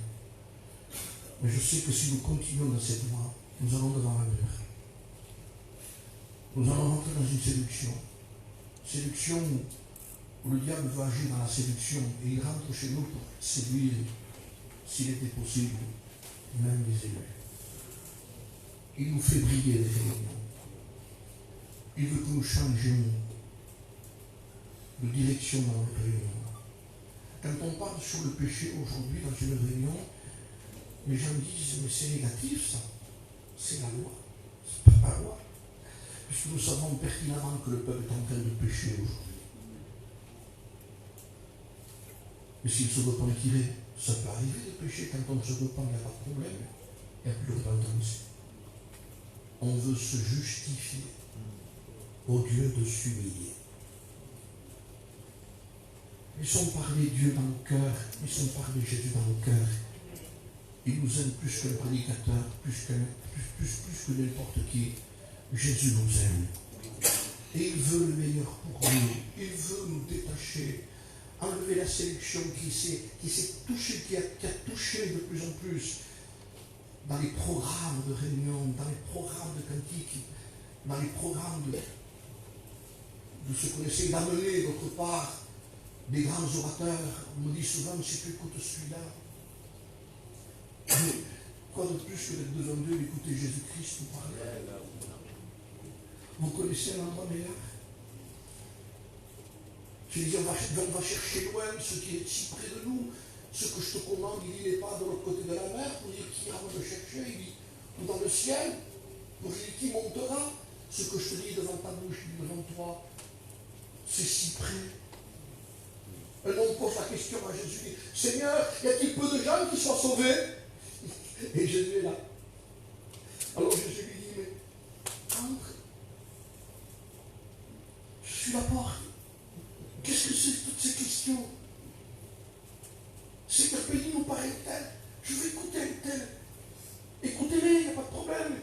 Mais je sais que si nous continuons dans cette voie, nous allons devant un mur. Nous allons rentrer dans une séduction. Séduction où le diable veut agir dans la séduction et il rentre chez nous pour séduire, s'il était possible, même les élus. Il nous fait briller les réunions. Il veut que nous changions de direction dans notre réunion. Quand on parle sur le péché aujourd'hui dans une réunion, les gens disent, mais c'est négatif ça, c'est la loi, c'est pas la loi. Puisque nous savons pertinemment que le peuple est en train de pécher aujourd'hui. Mais s'il se repentit, ça peut arriver de pécher, quand on se repent, il n'y a pas de problème, il n'y a plus de repentance. On veut se justifier au Dieu de s'humilier. Laissons parler Dieu dans le cœur, laissons parler Jésus dans le cœur. Il nous aime plus qu'un prédicateur, plus que n'importe qui. Jésus nous aime. Et il veut le meilleur pour nous. Il veut nous détacher, enlever la séduction qui s'est touchée, qui a touché de plus en plus dans les programmes de réunion, dans les programmes de cantique, dans les programmes de ce qu'on essaie d'amener d'autre part, des grands orateurs. On me dit souvent, si tu écoutes celui-là, mais quoi de plus que d'être devant Dieu, d'écouter Jésus-Christ nous parler. Vous connaissez un endroit meilleur? Je dis, on va chercher loin ce qui est si près de nous. Ce que je te commande, il n'est pas de l'autre côté de la mer, pour dire qui ira me chercher, il dit, ou dans le ciel, pour dire qui montera. Ce que je te dis devant ta bouche, devant toi, c'est si près. Un homme pose la question à Jésus, dit, Seigneur, y a-t-il peu de gens qui soient sauvés? Et Jésus est là. Alors Jésus lui dit, mais entre. Je suis la porte. Qu'est-ce que c'est toutes ces questions? Seigneur, bénis-nous par un tel. Je veux écouter un tel. Écoutez-les, il n'y a pas de problème.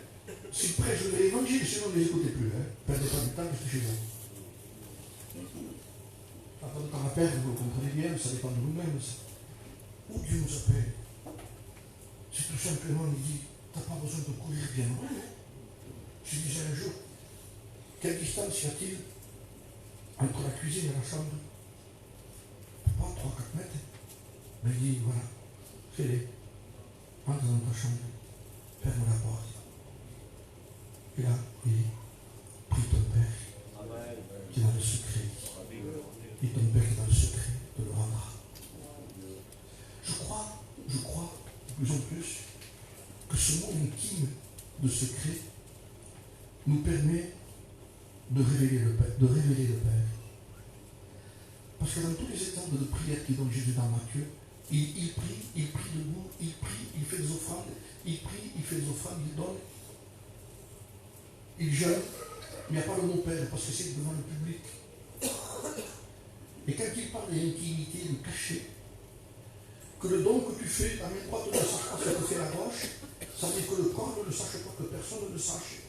Si prêche l'évangile, sinon ne les écoutez plus. Perdez pas du temps, restez chez vous. Pas de temps à perdre, vous comprenez bien, ça dépend de nous-mêmes. Où Dieu nous appelle, c'est tout simplement, il dit, tu n'as pas besoin de courir bien loin. Je disais un jour, quelle distance y a-t-il entre la cuisine et la chambre? pas 3-4 mètres. Mais il dit, voilà, fais-les. Entre dans ta chambre, ferme la porte. Et là, oui, prie ton Père qui est dans le secret. Et ton Père qui est dans le secret te le rendra. Je crois, de plus en plus, que ce monde intime de secret nous permet de révéler le Père. Parce que dans tous les exemples de prière qui donnent Jésus dans Matthieu, il prie debout, il prie, il fait des offrandes, il prie, il fait des offrandes, il donne, il jeûne, mais il n'y a pas le mot Père parce que c'est devant le public. Et quand il parle d'intimité, de cachet, que le don que tu fais, la main droite ne sache pas ce que fait la gauche, ça veut dire que le corps ne le sache pas, que personne ne le sache.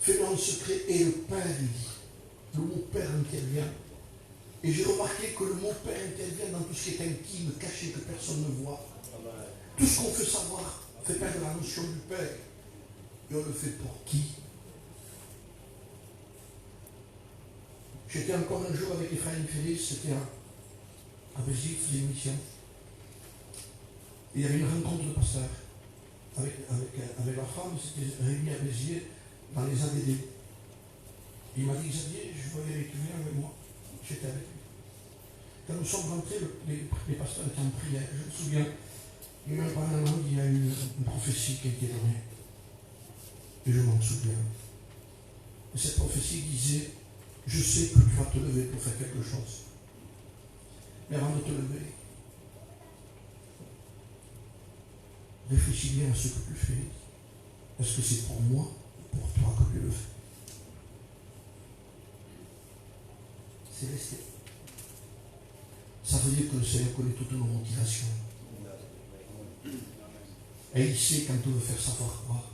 Fais-le en secret et le Père, il dit. Le mot Père intervient. Et j'ai remarqué que le mot Père intervient dans tout ce qui est intime, caché, que personne ne voit. Tout ce qu'on fait savoir fait perdre la notion du Père. Et on le fait pour qui? J'étais encore un jour avec Ephraim Félix, c'était à Béziers, il faisait une mission. Et il y avait une rencontre de pasteurs. Avec la femme, c'était réuni à Béziers dans les ADD. Il m'a dit, Xavier, je voyais avec lui, avec moi. J'étais avec lui. Quand nous sommes rentrés, les pasteurs étaient en prière. Je me souviens, il y a eu un an, il y a eu une prophétie qui a été donnée. Et je m'en souviens. Et cette prophétie disait, je sais que tu vas te lever pour faire quelque chose. Mais avant de te lever, réfléchis bien à ce que tu fais. Est-ce que c'est pour moi ou pour toi que tu le fais? C'est resté. Ça veut dire que le Seigneur connaît toutes nos motivations. Et il sait quand on veut faire savoir quoi.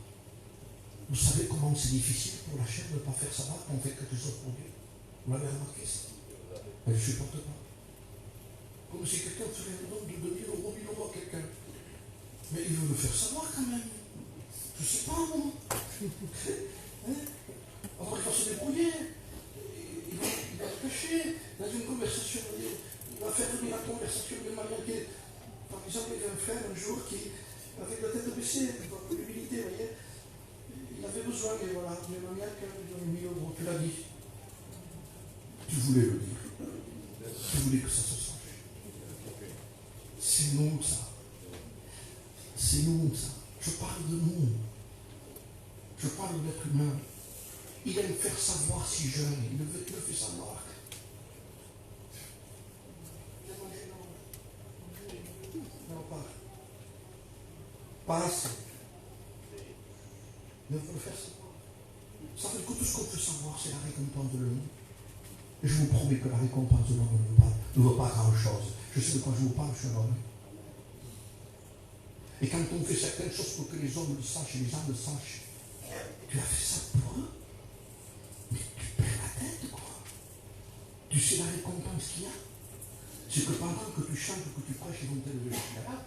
Vous savez comment c'est difficile pour la chair de ne pas faire savoir qu'on fait quelque chose pour Dieu. Vous l'avez remarqué ça? Elle ne supporte pas. Comme si quelqu'un ferait un don de 2 000 euros, 1 000 euros à quelqu'un. Mais il veut le faire savoir quand même. Je ne sais pas, moi. Alors il va se débrouiller. Il va se cacher dans une conversation. Il va faire venir la conversation de manière que, par exemple, il y a un frère un jour qui, avec la tête baissée, pour l'humilité, vous voyez, il avait besoin, mais voilà, de manière que lui donne 1 000 euros. Tu l'as dit. Tu voulais le dire. Tu voulais que ça se sache. C'est nous ça. C'est nous ça. Je parle de nous. Je parle de l'être humain. Il aime faire savoir si jeune. Il le fait savoir. Non, pas assez. Mais il faut le faire savoir. Ça veut dire que tout ce qu'on peut savoir, c'est la récompense de l'homme. Et je vous promets que la récompense de l'homme ne vaut pas grand-chose. Je sais de quoi je vous parle, je suis un homme. Et quand on fait certaines choses pour que les hommes le sachent et les gens le sachent, tu as fait ça pour eux. Mais tu perds la tête, quoi. Tu sais la récompense qu'il y a? C'est que pendant que tu chantes, que tu prêches, ils vont t'élever jusqu'à là.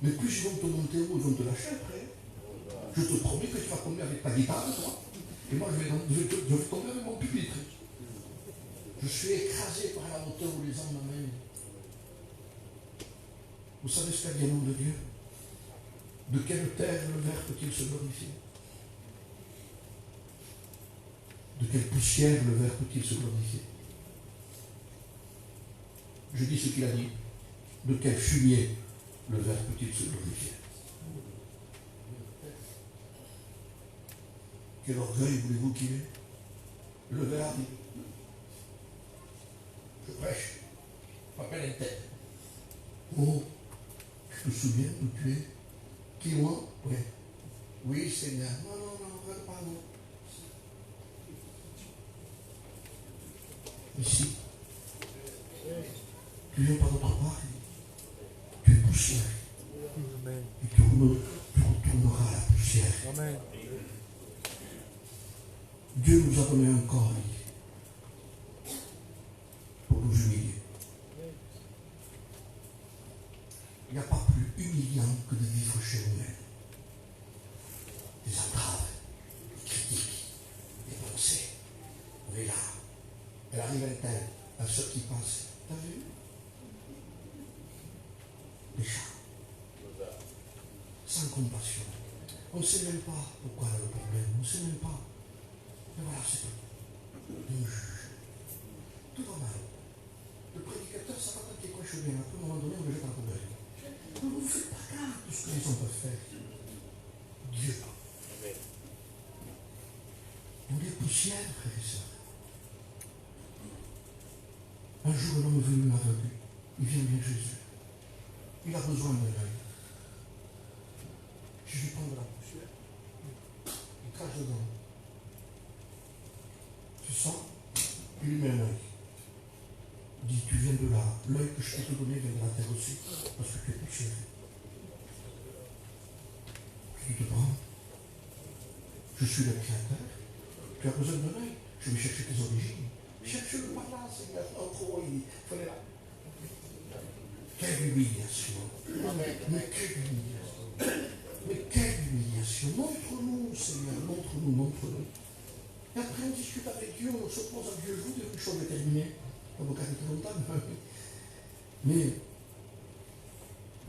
Mais plus ils vont te monter haut, ils vont te lâcher après. Je te promets que tu vas tomber avec ta guitare, toi. Et moi, je vais tomber avec mon pupitre. Je suis écrasé par la hauteur où les hommes m'amènent. Vous savez ce qu'a dit le nom de Dieu? De quelle terre le ver peut-il se glorifier? De quelle poussière le ver peut-il se glorifier? Je dis ce qu'il a dit. De quel fumier le ver peut-il se glorifier? Quel orgueil voulez-vous qu'il ait? Le ver dit, je prêche, je m'appelle une tête. Oh, tu te souviens où tu es? Qui, moi? Oui. Oui, Seigneur. Non, pardon. Ici, tu viens par d'autre part, tu es poussière. Amen. Et tu retourneras à la poussière. Amen. Dieu nous a donné un corps pour nous humilier. Il n'y a pas plus humiliant que de vivre chez nous-mêmes. Des entraves, des critiques, des pensées. On est là. Elle arrive à un tel, à ceux qui passent. T'as vu? des chats. Sans compassion. On ne sait même pas pourquoi il y a le problème. On ne sait même pas. Mais voilà, c'est tout. On juge. Tout va mal. Le prédicateur, ça va quand il coche bien. Après, à un moment donné, on le jette à la poubelle. Ne vous faites pas grave de ce que les gens peuvent faire. Dieu. On est poussière, frères et sœurs. Un jour, un homme est venu aveugle. Il vient bien Jésus. Il a besoin d'un œil. Jésus prend de la poussière. Il crache dedans. Tu sens? Il lui met un œil. Il dit, tu viens de là. L'œil que je t'ai donné vient de la terre aussi. Parce que tu es poussière. Tu te prends. Je suis le créateur. Tu as besoin d'un œil. Je vais chercher tes origines. Cherche-le par là, Seigneur. Oh, il fallait là. Quelle humiliation. Mais quelle humiliation. Mais quelle humiliation. Montre-nous, Seigneur. Montre-nous, montre-nous. Et après, on discute avec Dieu, on s'oppose à Dieu. Je vous dis une chose déterminée. Pas beaucoup de longtemps. Mais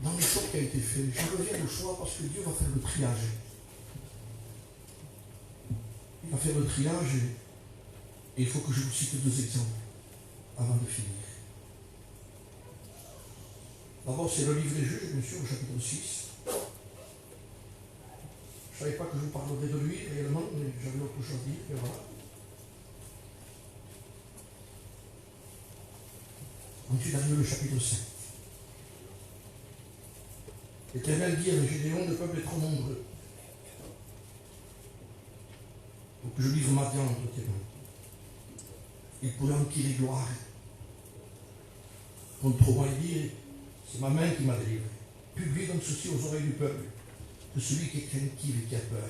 dans le choix qui a été fait, je reviens au choix parce que Dieu va faire le triage. Il va faire le triage et il faut que je vous cite 2 exemples avant de finir. D'abord, c'est le livre des Juges, bien sûr, au chapitre 6. Je ne savais pas que je vous parlerais de lui réellement, mais j'avais autre chose à dire, et voilà. Ensuite arrive le chapitre 5. L'Éternel dit à Gédéon, le peuple est trop nombreux. Donc je livre ma viande entre tes mains. Il pourrait en tirer gloire. Contre moi, il dit, c'est ma main qui m'a délivré. Publie donc ceci aux oreilles du peuple, de celui qui est craintif et qui a peur.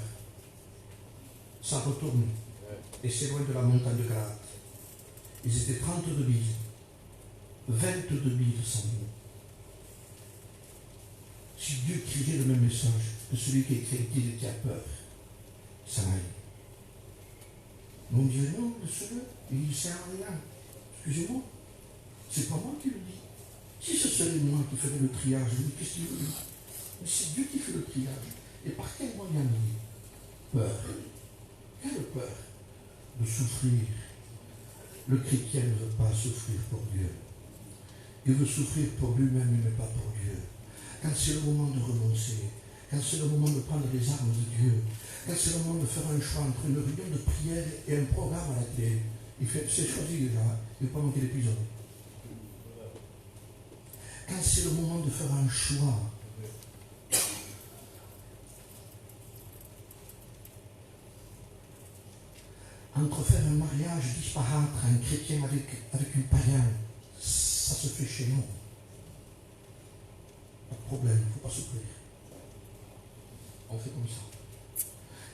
Ça retourne et s'éloigne de la montagne de Galate. Ils étaient 32 000, 22 000 sans nous. Si Dieu criait le même message que celui qui est craintif et qui a peur, ça n'aille. Mon Dieu, non, laisse-le, il ne sert à rien. Excusez-moi, c'est pas moi qui le dis. Si ce serait moi qui ferais le triage, qu'est-ce qu'il veut dire? Mais c'est Dieu qui fait le triage. Et par quel moyen il dit? Peur. Quelle peur? De souffrir. Le chrétien ne veut pas souffrir pour Dieu. Il veut souffrir pour lui-même, mais pas pour Dieu. Quand c'est le moment de renoncer, quand c'est le moment de prendre les armes de Dieu, quand c'est le moment de faire un choix entre une réunion de prière et un programme à la télé, c'est choisi déjà, il ne faut pas manquer l'épisode. Quand c'est le moment de faire un choix, entre faire un mariage disparaître, un chrétien avec une païen, ça se fait chez nous. Pas de problème, il ne faut pas souffrir. On fait comme ça.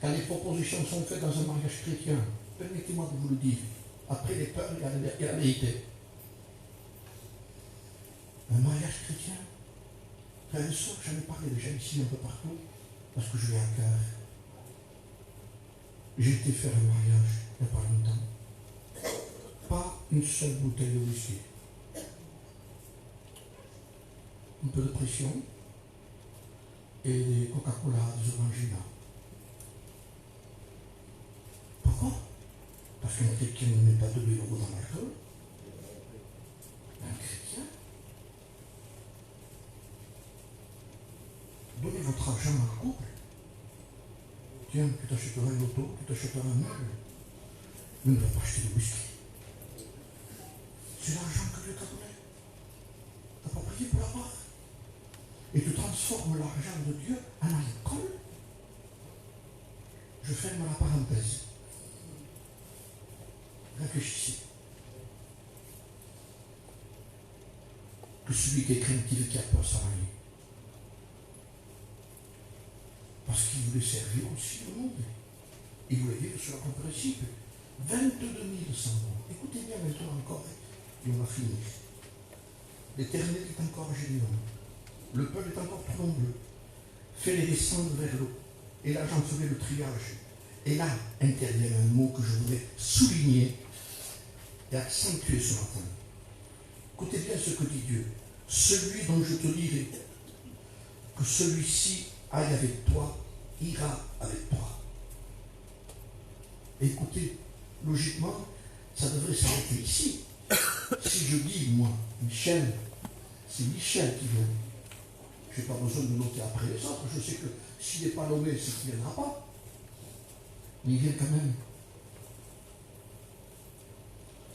Quand les propositions sont faites dans un mariage chrétien, permettez-moi de vous le dire, après les peurs, il y a la vérité. Un mariage chrétien, frère et soeur, j'en ai parlé déjà ici un peu partout, parce que je l'ai à cœur. J'ai été faire un mariage il n'y a pas longtemps. Pas une seule bouteille de whisky. Un peu de pression et des Coca-Cola, des Orangina. Pourquoi? Parce qu'un chrétien ne met pas 2 000 € dans l'alcool. Un chrétien. Donnez votre argent à un couple. Tiens, tu t'achèteras une auto, tu t'achèteras un meuble. Mais ne va pas acheter de whisky. C'est l'argent que Dieu t'a donné. Tu n'as pas prié pour l'avoir. Et tu transformes l'argent de Dieu en alcool. Je ferme la parenthèse. Réfléchissez. Que celui qui est craintif et qui a peur, ça va aller. Parce qu'il voulait servir aussi le monde. Il voulait vivre sur un principe. 22 000 sans nom. Écoutez bien maintenant encore, et on va finir. L'Éternel est encore Gédéon. Le peuple est encore trop nombreux. Fais-les descendre vers l'eau. Et là, j'en ferai le triage. Et là, intervient un mot que je voudrais souligner et accentuer ce matin. Écoutez bien ce que dit Dieu. Celui dont je te dirai, que celui-ci aille avec toi, ira avec toi. Écoutez, logiquement, ça devrait s'arrêter ici. Si je dis, moi, Michel, c'est Michel qui vient. Je n'ai pas besoin de noter après les autres. Je sais que s'il n'est pas nommé, c'est qu'il ne viendra pas. Mais il vient quand même.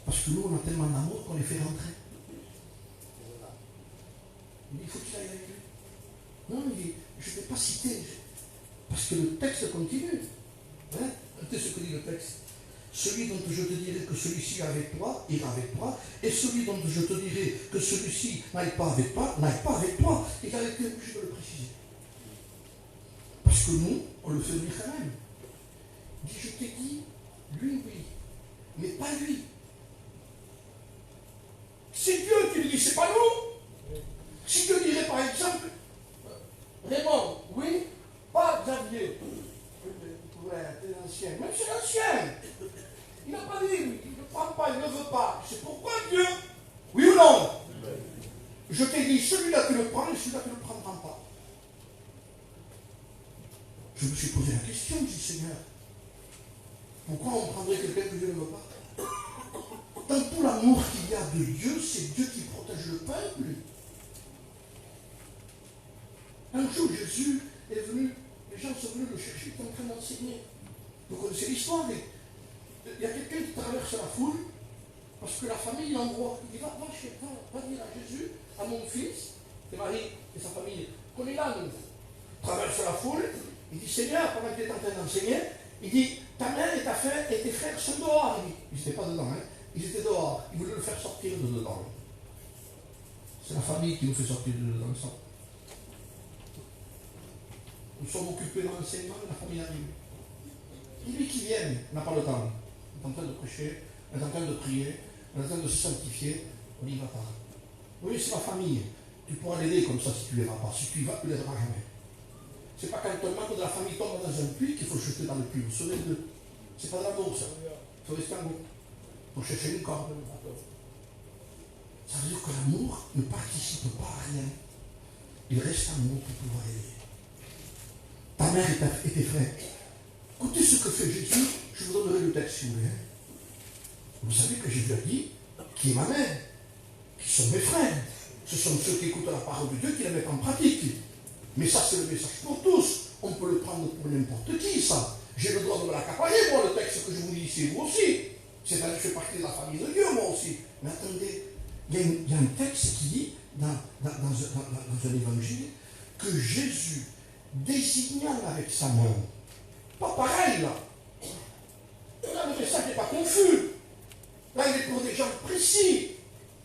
Parce que nous, on a tellement d'amour qu'on les fait rentrer. Il faut qu'il aille avec lui. Non, je ne vais pas citer. Parce que le texte continue. Hein? Écoutez ce que dit le texte. Celui dont je te dirai que celui-ci est avec toi, ira avec toi. Et celui dont je te dirai que celui-ci n'aille pas avec toi, n'aille pas avec toi. Et avec lui, je veux le préciser. Parce que nous, on le fait venir quand même. Il dit, je t'ai dit, lui, oui. Mais pas lui. C'est Dieu qui le dit, c'est pas nous. Si Dieu dirait par exemple, Raymond, oui, pas Xavier. Ouais, t'es l'ancien. Même c'est l'ancien. Il n'a pas dit, il ne prend pas, il ne veut pas. C'est pourquoi Dieu? Oui ou non? Je t'ai dit, celui-là tu le prends et celui-là tu ne le prendras pas. Je me suis posé la question, je dis Seigneur, pourquoi on prendrait quelqu'un que Dieu ne veut pas? Dans tout l'amour qu'il y a de Dieu, c'est Dieu qui protège le peuple. Un jour, Jésus est venu, les gens sont venus le chercher, il est en train d'enseigner. Vous connaissez l'histoire, il y a quelqu'un qui traverse la foule, parce que la famille l'envoie. Il dit, va dire à Jésus, à mon fils, c'est Marie et sa famille, qu'on est là, nous. Traverse la foule, il dit, Seigneur, pendant qu'il est en train d'enseigner, il dit, ta mère et ta frère et tes frères sont dehors. Ils n'étaient pas dedans, hein. Ils étaient dehors. Ils voulaient le faire sortir de dedans. C'est la famille qui nous fait sortir de dedans. Nous sommes occupés dans l'enseignement, la famille arrive. Et lui qui vient n'a pas le temps. Il est en train de prêcher, il est en train de prier, il est en train de se sanctifier. On n'y va pas. Oui, c'est ma famille. Tu pourras l'aider comme ça si tu ne l'aideras pas. Si tu y vas, tu ne l'aideras jamais. C'est pas quand un membre de la famille tombe dans un puits qu'il faut jeter dans le puits. Vous savez deux. C'est pas de l'amour, ça. Il faut rester en groupe. Pour chercher une corde. Ça veut dire que l'amour ne participe pas à rien. Il reste en nous pour pouvoir aider. Ta mère et tes frères. Écoutez ce que fait Jésus. Je vous donnerai le texte si vous voulez. Vous savez que Jésus a dit qui est ma mère, qui sont mes frères. Ce sont ceux qui écoutent la parole de Dieu, qui la mettent en pratique. Mais ça, c'est le message pour tous. On peut le prendre pour n'importe qui, ça. J'ai le droit de me l'accaparer, moi, le texte que je vous dis ici, vous aussi. C'est-à-dire que je fais partie de la famille de Dieu, moi aussi. Mais attendez, il y a un texte qui dit, dans un évangile, que Jésus, désignant avec sa main, pas pareil, là. Là, le message n'est pas confus. Là, il est pour des gens précis.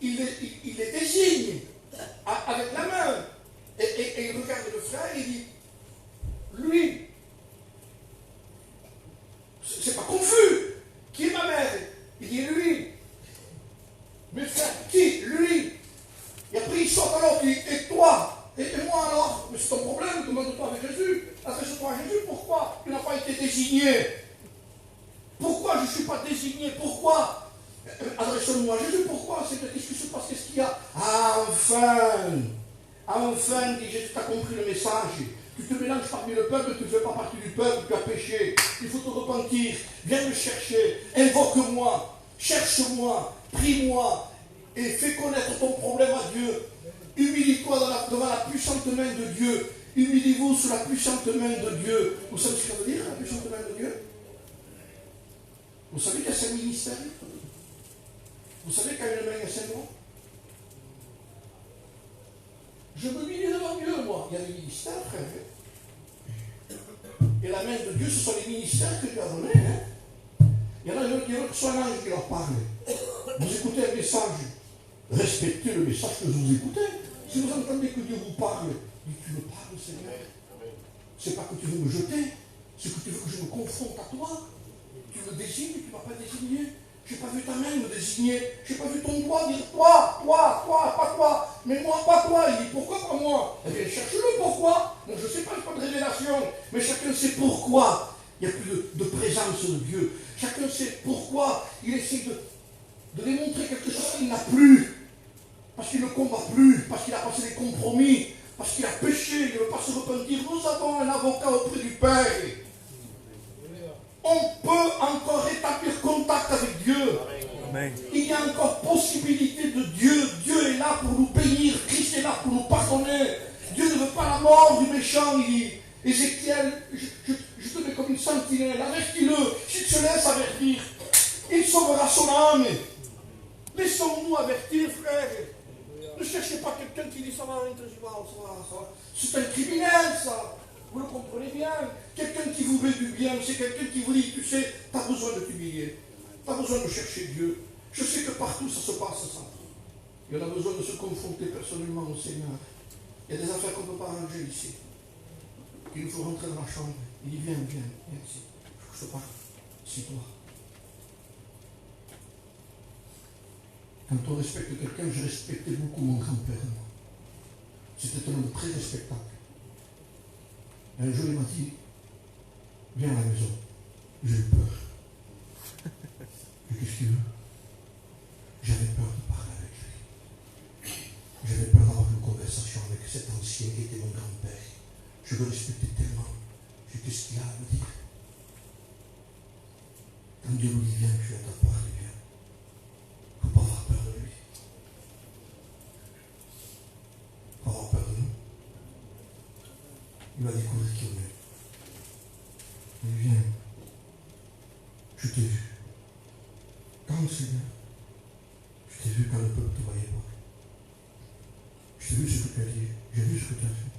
Il les désigne avec la main. Et il regarde le frère et il dit, lui, c'est pas confus. Qui est ma mère? Il dit, lui. Mes frères, qui? Lui. Et après, il sort alors, il dit, et toi? Et moi alors? Mais c'est ton problème, demande-toi avec Jésus. Adresse-toi à Jésus, pourquoi tu n'as pas été désigné? Pourquoi je ne suis pas désigné? Pourquoi? Adressons-nous à Jésus, pourquoi? Qu'est-ce qui se passe? Qu'est-ce qu'il y a? Enfin, dit Jésus, tu as compris le message. Tu te mélanges parmi le peuple, tu ne fais pas partie du peuple, tu as péché. Il faut te repentir. Viens me chercher. Invoque-moi. Cherche-moi. Prie-moi. Et fais connaître ton problème à Dieu. Humilie-toi devant la puissante main de Dieu. Humilie-vous sous la puissante main de Dieu. Vous savez ce que ça veut dire, la puissante main de Dieu? Vous savez qu'il y a 5 ministères? Vous savez qu'à une main, il y a 5 doigts? Je me humilie devant Dieu, moi. Il y a des ministères, frère. Et la main de Dieu, ce sont les ministères que Dieu a donnés. Hein? Il y en a qui sont un ange qui leur parle. Vous écoutez un message. Respectez le message que vous écoutez. Si vous entendez que Dieu vous parle, dites, tu me parles, Seigneur. C'est pas que tu veux me jeter, c'est que tu veux que je me confronte à toi. Tu me désignes, tu ne m'as pas désigné. Je n'ai pas vu ta main me désigner. Je n'ai pas vu ton doigt dire toi, pas toi. Mais moi, pas toi. Il dit pourquoi pas moi? Eh bien, cherche-le pourquoi. Bon, je ne sais pas, je n'ai pas de révélation. Mais chacun sait pourquoi. Il n'y a plus de présence de Dieu. Chacun sait pourquoi. Il essaie de démontrer quelque chose qu'il n'a plus. Parce qu'il ne combat plus. Parce qu'il a passé des compromis. parce qu'il a péché, il ne veut pas se repentir. Nous avons un avocat auprès du Père. On peut encore rétablir contact avec Dieu. Amen. Il y a encore possibilité de Dieu. Dieu est là pour nous bénir. Christ est là pour nous pardonner. Dieu ne veut pas la mort du méchant. Il dit, Ézéchiel, je te mets comme une sentinelle. Avertis-le. Si tu te laisses avertir, il sauvera son âme. Laissons-nous avertir, frère. Ne cherchez pas quelqu'un qui dit ça va, ça va. C'est un criminel, ça. Vous le comprenez bien. Quelqu'un qui vous veut du bien, c'est quelqu'un qui vous dit, tu sais, tu as besoin de t'humilier. Tu as besoin de chercher Dieu. Je sais que partout ça se passe, ça. Et on a besoin de se confronter personnellement au Seigneur. Il y a des affaires qu'on ne peut pas arranger ici. Il nous faut rentrer dans la chambre. Il dit, viens ici. Je te parle. Assis-toi. Quand on respecte quelqu'un, je respectais beaucoup mon grand-père. C'était un homme très respectable. Un jour, il m'a dit, viens à la maison. J'ai eu peur. Et qu'est-ce qu'il veut? J'avais peur de parler avec lui. J'avais peur d'avoir une conversation avec cet ancien qui était mon grand-père. Je le respectais tellement. J'ai dit, qu'est-ce qu'il a à me dire? Quand Dieu nous dit, viens, tu as ta peur, viens. Il ne faut pas avoir peur de lui. Il faut avoir peur de nous. Il va découvrir qui on est. Il vient. Je t'ai vu. Quand Seigneur, je t'ai vu quand le peuple ne te voyait pas. Je t'ai vu ce que tu as dit. J'ai vu ce que tu as fait.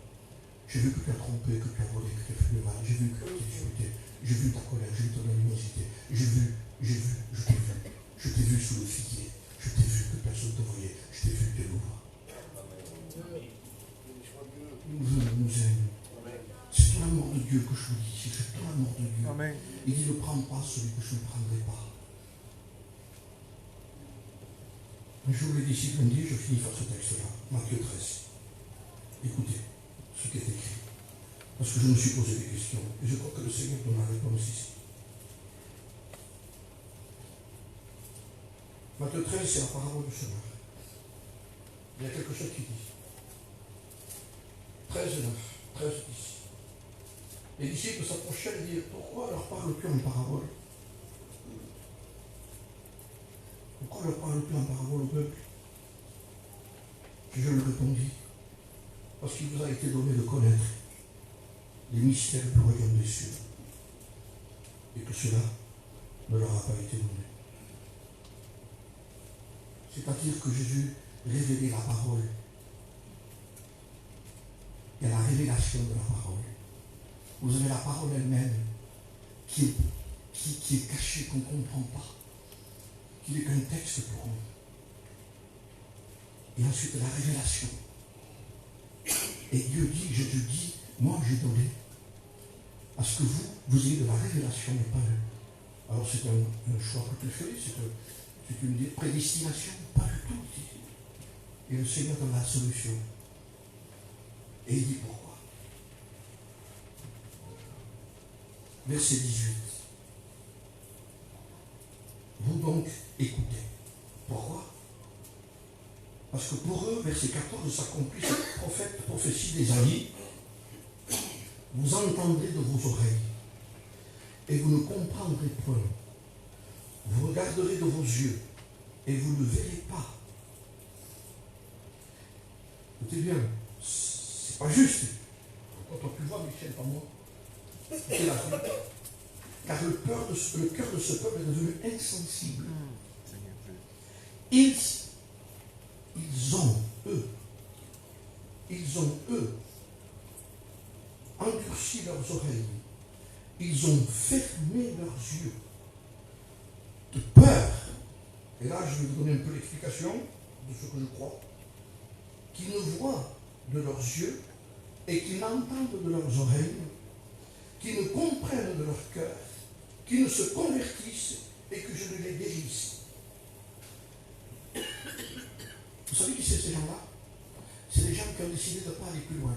J'ai vu que tu as trompé, que tu as volé, que tu as fait le mal. J'ai vu que tu t'es disputé. J'ai vu ta colère, j'ai vu ton animosité. Je t'ai vu. Je t'ai vu sous le figuier. Je t'ai vu que personne ne te voyait. Je t'ai vu de loin. Nous aime. C'est tout l'amour de Dieu que je vous dis. C'est tout l'amour de Dieu. Amen. Il dit, ne prends pas celui que je ne prendrai pas. Un jour, les disciples ont dit, je finis par ce texte-là, Matthieu 13. Écoutez ce qui est écrit. Parce que je me suis posé des questions. Et je crois que le Seigneur donne la réponse ici. Matthieu 13, c'est la parabole du semeur. Il y a quelque chose qui dit. 13, 9, 13, 10. Les disciples s'approchaient et dirent, pourquoi leur parles-tu en parabole? Pourquoi leur parles-tu en parabole au peuple? Je leur répondis, parce qu'il vous a été donné de connaître les mystères du royaume des cieux, et que cela ne leur a pas été donné. C'est-à-dire que Jésus révélait la parole. Il y a la révélation de la parole. Vous avez la parole elle-même qui est cachée, qu'on ne comprend pas, qui n'est qu'un texte pour nous. Et ensuite la révélation. Et Dieu dit, je te dis, moi j'ai donné. Parce que vous ayez de la révélation, mais pas eux. Alors c'est un choix que tu fais, c'est une prédestination, pas du tout. Et le Seigneur donne la solution. Et il dit pourquoi. Verset 18. Vous donc écoutez. Pourquoi? Parce que pour eux, verset 14, s'accomplit cette prophétie d'Ésaïe. Vous entendrez de vos oreilles et vous ne comprendrez point. Vous regarderez de vos yeux et vous ne verrez pas. Écoutez bien, c'est pas juste. Quand tu vois Michel, pas moi, c'est la vie. Car le cœur de ce peuple est devenu insensible. Ils ont, endurci leurs oreilles. Ils ont fermé leurs yeux de peur. Et là, je vais vous donner un peu l'explication de ce que je crois. Qu'ils ne voient de leurs yeux et qu'ils n'entendent de leurs oreilles, qu'ils ne comprennent de leur cœur, qu'ils ne se convertissent et que je ne les guérisse. Vous savez qui c'est ces gens-là? C'est les gens qui ont décidé de ne pas aller plus loin.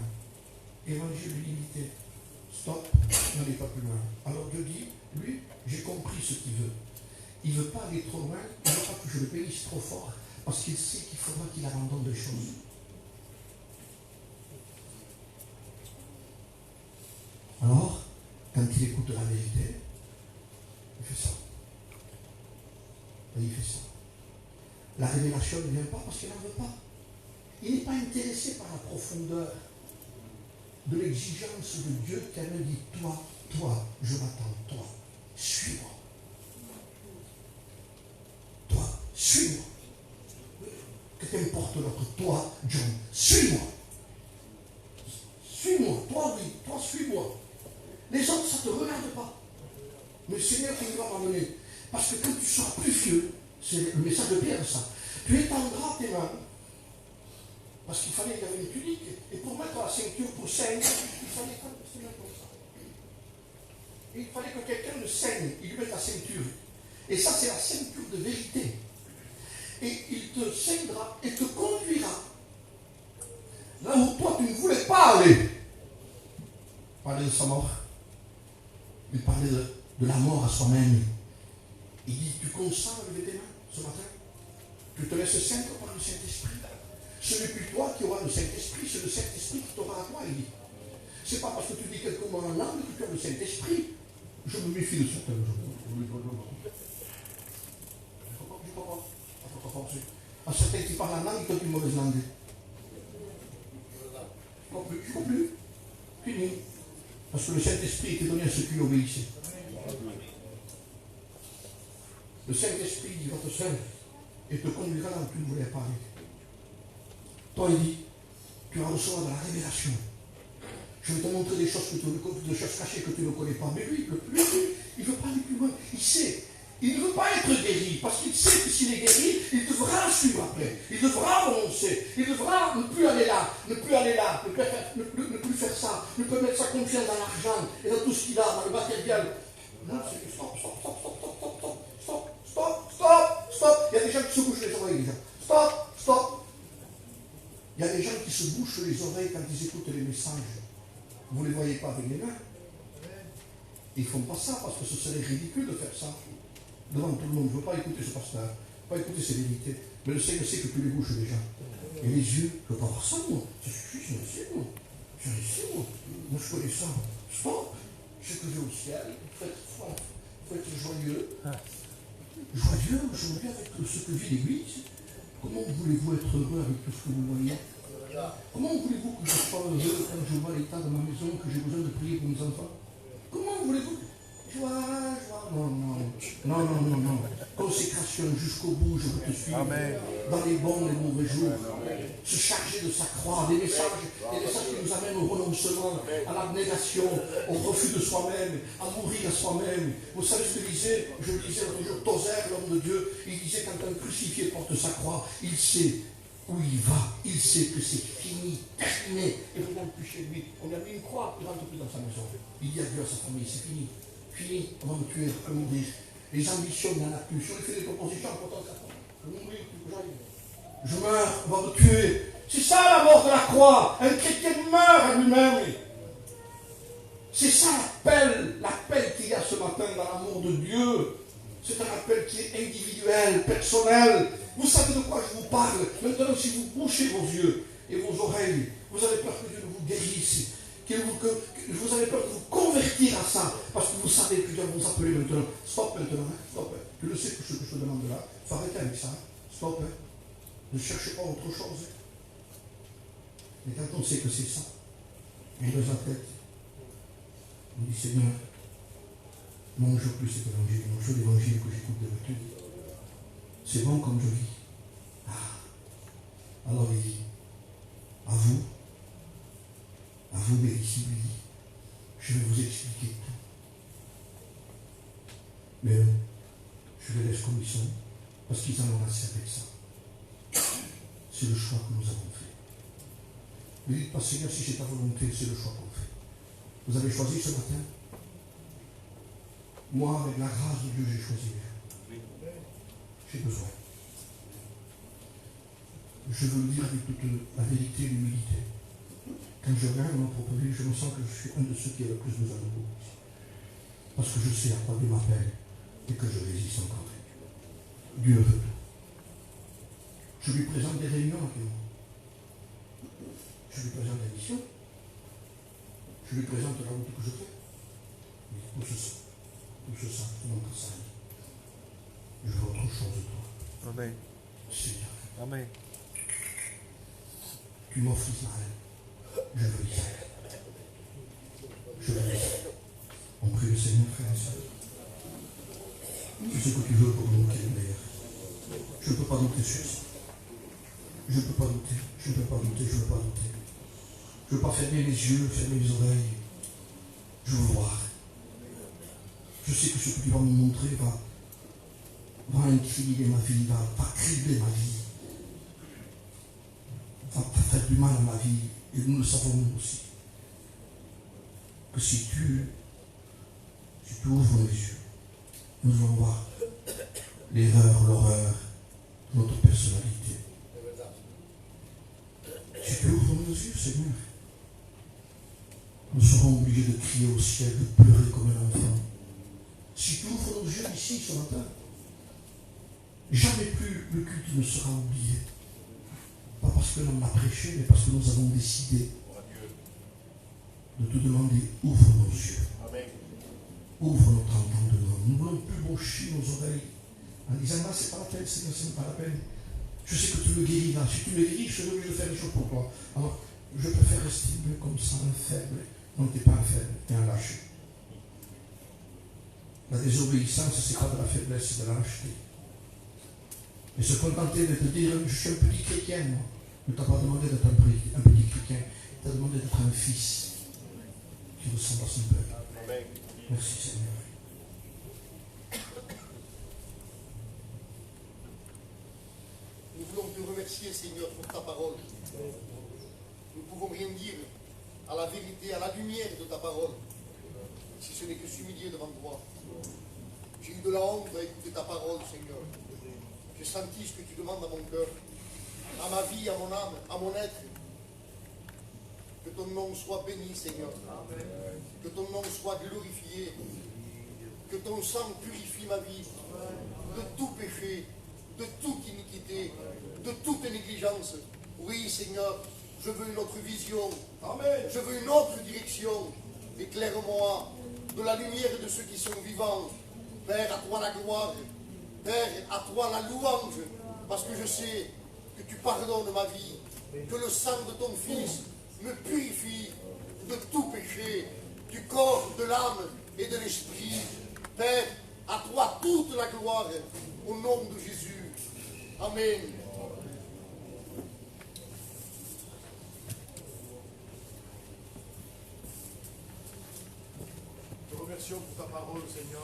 Évangile limité. Stop, n'allez pas plus loin. Alors Dieu dit, lui, j'ai compris ce qu'il veut. Il ne veut pas aller trop loin, il ne veut pas que je le bénisse trop fort, parce qu'il sait qu'il faudra qu'il abandonne des choses. Alors, quand il écoute la vérité, il fait ça. Et il fait ça. La révélation ne vient pas parce qu'il n'en veut pas. Il n'est pas intéressé par la profondeur de l'exigence de Dieu qui me dit, toi, je m'attends, toi, suis-moi. Toi, suis-moi. Que t'importe l'autre, toi, John, suis-moi. Suis-moi, toi oui, toi suis-moi. Les autres, ça ne te regarde pas. Mais le Seigneur qui va m'amener. Parce que quand tu seras plus vieux, c'est le message de Pierre, ça. Tu étendras tes mains. Parce qu'il fallait qu'il y avait une tunique. Et pour mettre la ceinture pour saigner, il fallait comme ça. Et il fallait que quelqu'un le saigne. Il lui mette la ceinture. Et ça, c'est la ceinture de vérité. Et il te saignera et te conduira là où toi tu ne voulais pas aller. Parler de sa mort. Il parlait de la mort à soi-même. Il dit, tu consens à lever tes mains ce matin? Tu te laisses ceindre par le Saint-Esprit. Ce n'est plus toi qui auras le Saint-Esprit, c'est le Saint-Esprit qui t'aura à toi, il dit. C'est pas parce que tu dis quelques mots en langue que tu as le Saint-Esprit. Je me méfie de certaines choses. À certains qui parlent en langue, ils ont une mauvaise langue. Je ne comprends plus. Fini. Parce que le Saint-Esprit était donné à ceux qui lui obéissaient. Le Saint-Esprit dit, va te servir et te conduira là où tu ne voulais pas aller. Toi, il dit, tu vas recevoir de la révélation. Je vais te montrer des choses, des choses cachées que tu ne connais pas. Mais lui, il ne veut pas aller plus loin. Il sait. Il ne veut pas être guéri, parce qu'il sait que s'il est guéri, il devra suivre après. Il devra renoncer. Il devra ne plus aller là, ne plus faire ça, ne plus mettre sa confiance dans l'argent et dans tout ce qu'il a, dans le matériel. Non, c'est stop. Il y a des gens qui se bouchent les oreilles, déjà. Stop. Il y a des gens qui se bouchent les oreilles quand ils écoutent les messages. Vous ne les voyez pas avec les mains. Ils ne font pas ça parce que ce serait ridicule de faire ça. Devant tout le monde, je ne veux pas écouter ce pasteur, pas écouter ses vérités. Mais le Seigneur sait que tu les bouches déjà. Et les yeux, je ne veux pas voir ça, moi. Je suis ici, moi. Moi, je connais ça. Stop. Je sais que je vais au ciel. Il faut être joyeux. Joyeux, aujourd'hui, avec ce que vit l'Église. Comment voulez-vous être heureux avec tout ce que vous voyez? Comment voulez-vous que je sois heureux quand je vois l'état de ma maison, que j'ai besoin de prier pour mes enfants? Comment voulez-vous? Joie. Non. Consécration jusqu'au bout, je veux te suivre. Amen. Dans les bons et les mauvais jours. Se charger de sa croix, des messages qui nous amènent au renoncement, à l'abnégation, au refus de soi-même, à mourir à soi-même. Vous savez ce que je lisais l'autre jour, Tozer, l'homme de Dieu, il disait quand un crucifié porte sa croix, il sait où il va, il sait que c'est fini, terminé, et vous n'allez plus chez lui. On a mis une croix, il ne rentre plus dans sa maison. Il dit adieu à sa famille, c'est fini. Fini, on va me tuer, on va mourir. Les ambitions, il n'y en a plus. Si on lui fait des propositions, je meurs, on va me tuer. C'est ça la mort de la croix. Un chrétien meurt à lui-même. C'est ça l'appel qu'il y a ce matin dans l'amour de Dieu. C'est un appel qui est individuel, personnel. Vous savez de quoi je vous parle. Maintenant, si vous bouchez vos yeux et vos oreilles, vous avez peur que Dieu ne vous guérisse. Que vous avez peur de vous convertir à ça, parce que vous savez que Dieu vous appelle maintenant. Stop maintenant, stop. Tu le sais que ce que je te demande là, il faut arrêter avec ça. Stop. Ne cherche pas autre chose. Mais quand on sait que c'est ça, on est dans la tête. On dit Seigneur, mange plus cet évangile, mange l'évangile que j'écoute d'habitude. C'est bon comme je vis. Alors il dit, à vous, Bérissi, je vais vous expliquer tout. Mais je les laisse comme ils sont, parce qu'ils en ont assez avec ça. C'est le choix que nous avons fait. Ne dites pas, Seigneur, si c'est ta volonté, c'est le choix qu'on fait. Vous avez choisi ce matin? Moi, avec la grâce de Dieu, j'ai choisi. J'ai besoin. Je veux le dire avec toute la vérité et l'humilité. Quand je regarde mon propre vie, je me sens que je suis un de ceux qui a le plus besoin de vous. Parce que je sais à quoi Dieu m'appelle et que je résiste encore. Dieu veut tout. Je lui présente des réunions actuellement. Je lui présente des missions. Je lui présente la route que je fais. Tout ce sentiment que ça. Je veux autre chose de toi. Amen. Seigneur, Amen. tu m'offres Israël. Je veux Israël. Je veux Israël. On prie le Seigneur, frère et soeur. Tu sais que tu veux pour nous qui est le meilleur. Je ne peux pas douter sur ça. Je ne peux pas douter. Je ne peux pas douter. Je ne veux pas douter. Je ne veux pas fermer les yeux, fermer les oreilles. Je veux voir. Je sais que ce que tu vas me montrer va intimider ma vie, va cribler ma vie, va faire du mal à ma vie. Et nous le savons nous aussi. Que si tu ouvres les yeux, nous allons voir l'erreur, l'horreur de notre personnalité. Si tu ouvres nos yeux, Seigneur, nous serons obligés de crier au ciel, de pleurer comme un enfant. Si tu ouvres nos yeux ici ce matin, jamais plus le culte ne sera oublié. Pas parce que l'on l'a prêché, mais parce que nous avons décidé de te demander, ouvre nos yeux. Amen. Ouvre notre entendement. Nous ne voulons plus boucher nos oreilles en disant, là, c'est pas la peine, Seigneur, c'est pas la peine. Je sais que tu me guéris là. Si tu me guéris, je serai obligé de faire des choses pour toi. Alors, je préfère rester comme ça, un faible. Non, tu n'es pas un faible, tu es un lâche. La désobéissance, ce n'est pas de la faiblesse, c'est de la lâcheté. Et se contenter de te dire, je suis un petit chrétien, moi. Ne t'a pas demandé d'être un petit chrétien. Il t'a demandé d'être un fils qui ressemble à son père. Amen. Merci Seigneur. Nous voulons te remercier, Seigneur, pour ta parole. Nous ne pouvons rien dire à la vérité, à la lumière de ta parole, si ce n'est que s'humilier devant toi. J'ai eu de la honte à écouter ta parole, Seigneur. J'ai senti ce que tu demandes à mon cœur, à ma vie, à mon âme, à mon être. Que ton nom soit béni, Seigneur. Que ton nom soit glorifié. Que ton sang purifie ma vie de tout péché, de toute iniquité, de toute négligence. Oui, Seigneur, je veux une autre vision. Amen. Je veux une autre direction. Éclaire-moi de la lumière de ceux qui sont vivants. Père, à toi la gloire. Père, à toi la louange. Parce que je sais que tu pardonnes ma vie. Que le sang de ton Fils me purifie de tout péché, du corps, de l'âme et de l'esprit. Père, à toi toute la gloire, au nom de Jésus. Amen. Te remercions pour ta parole, Seigneur.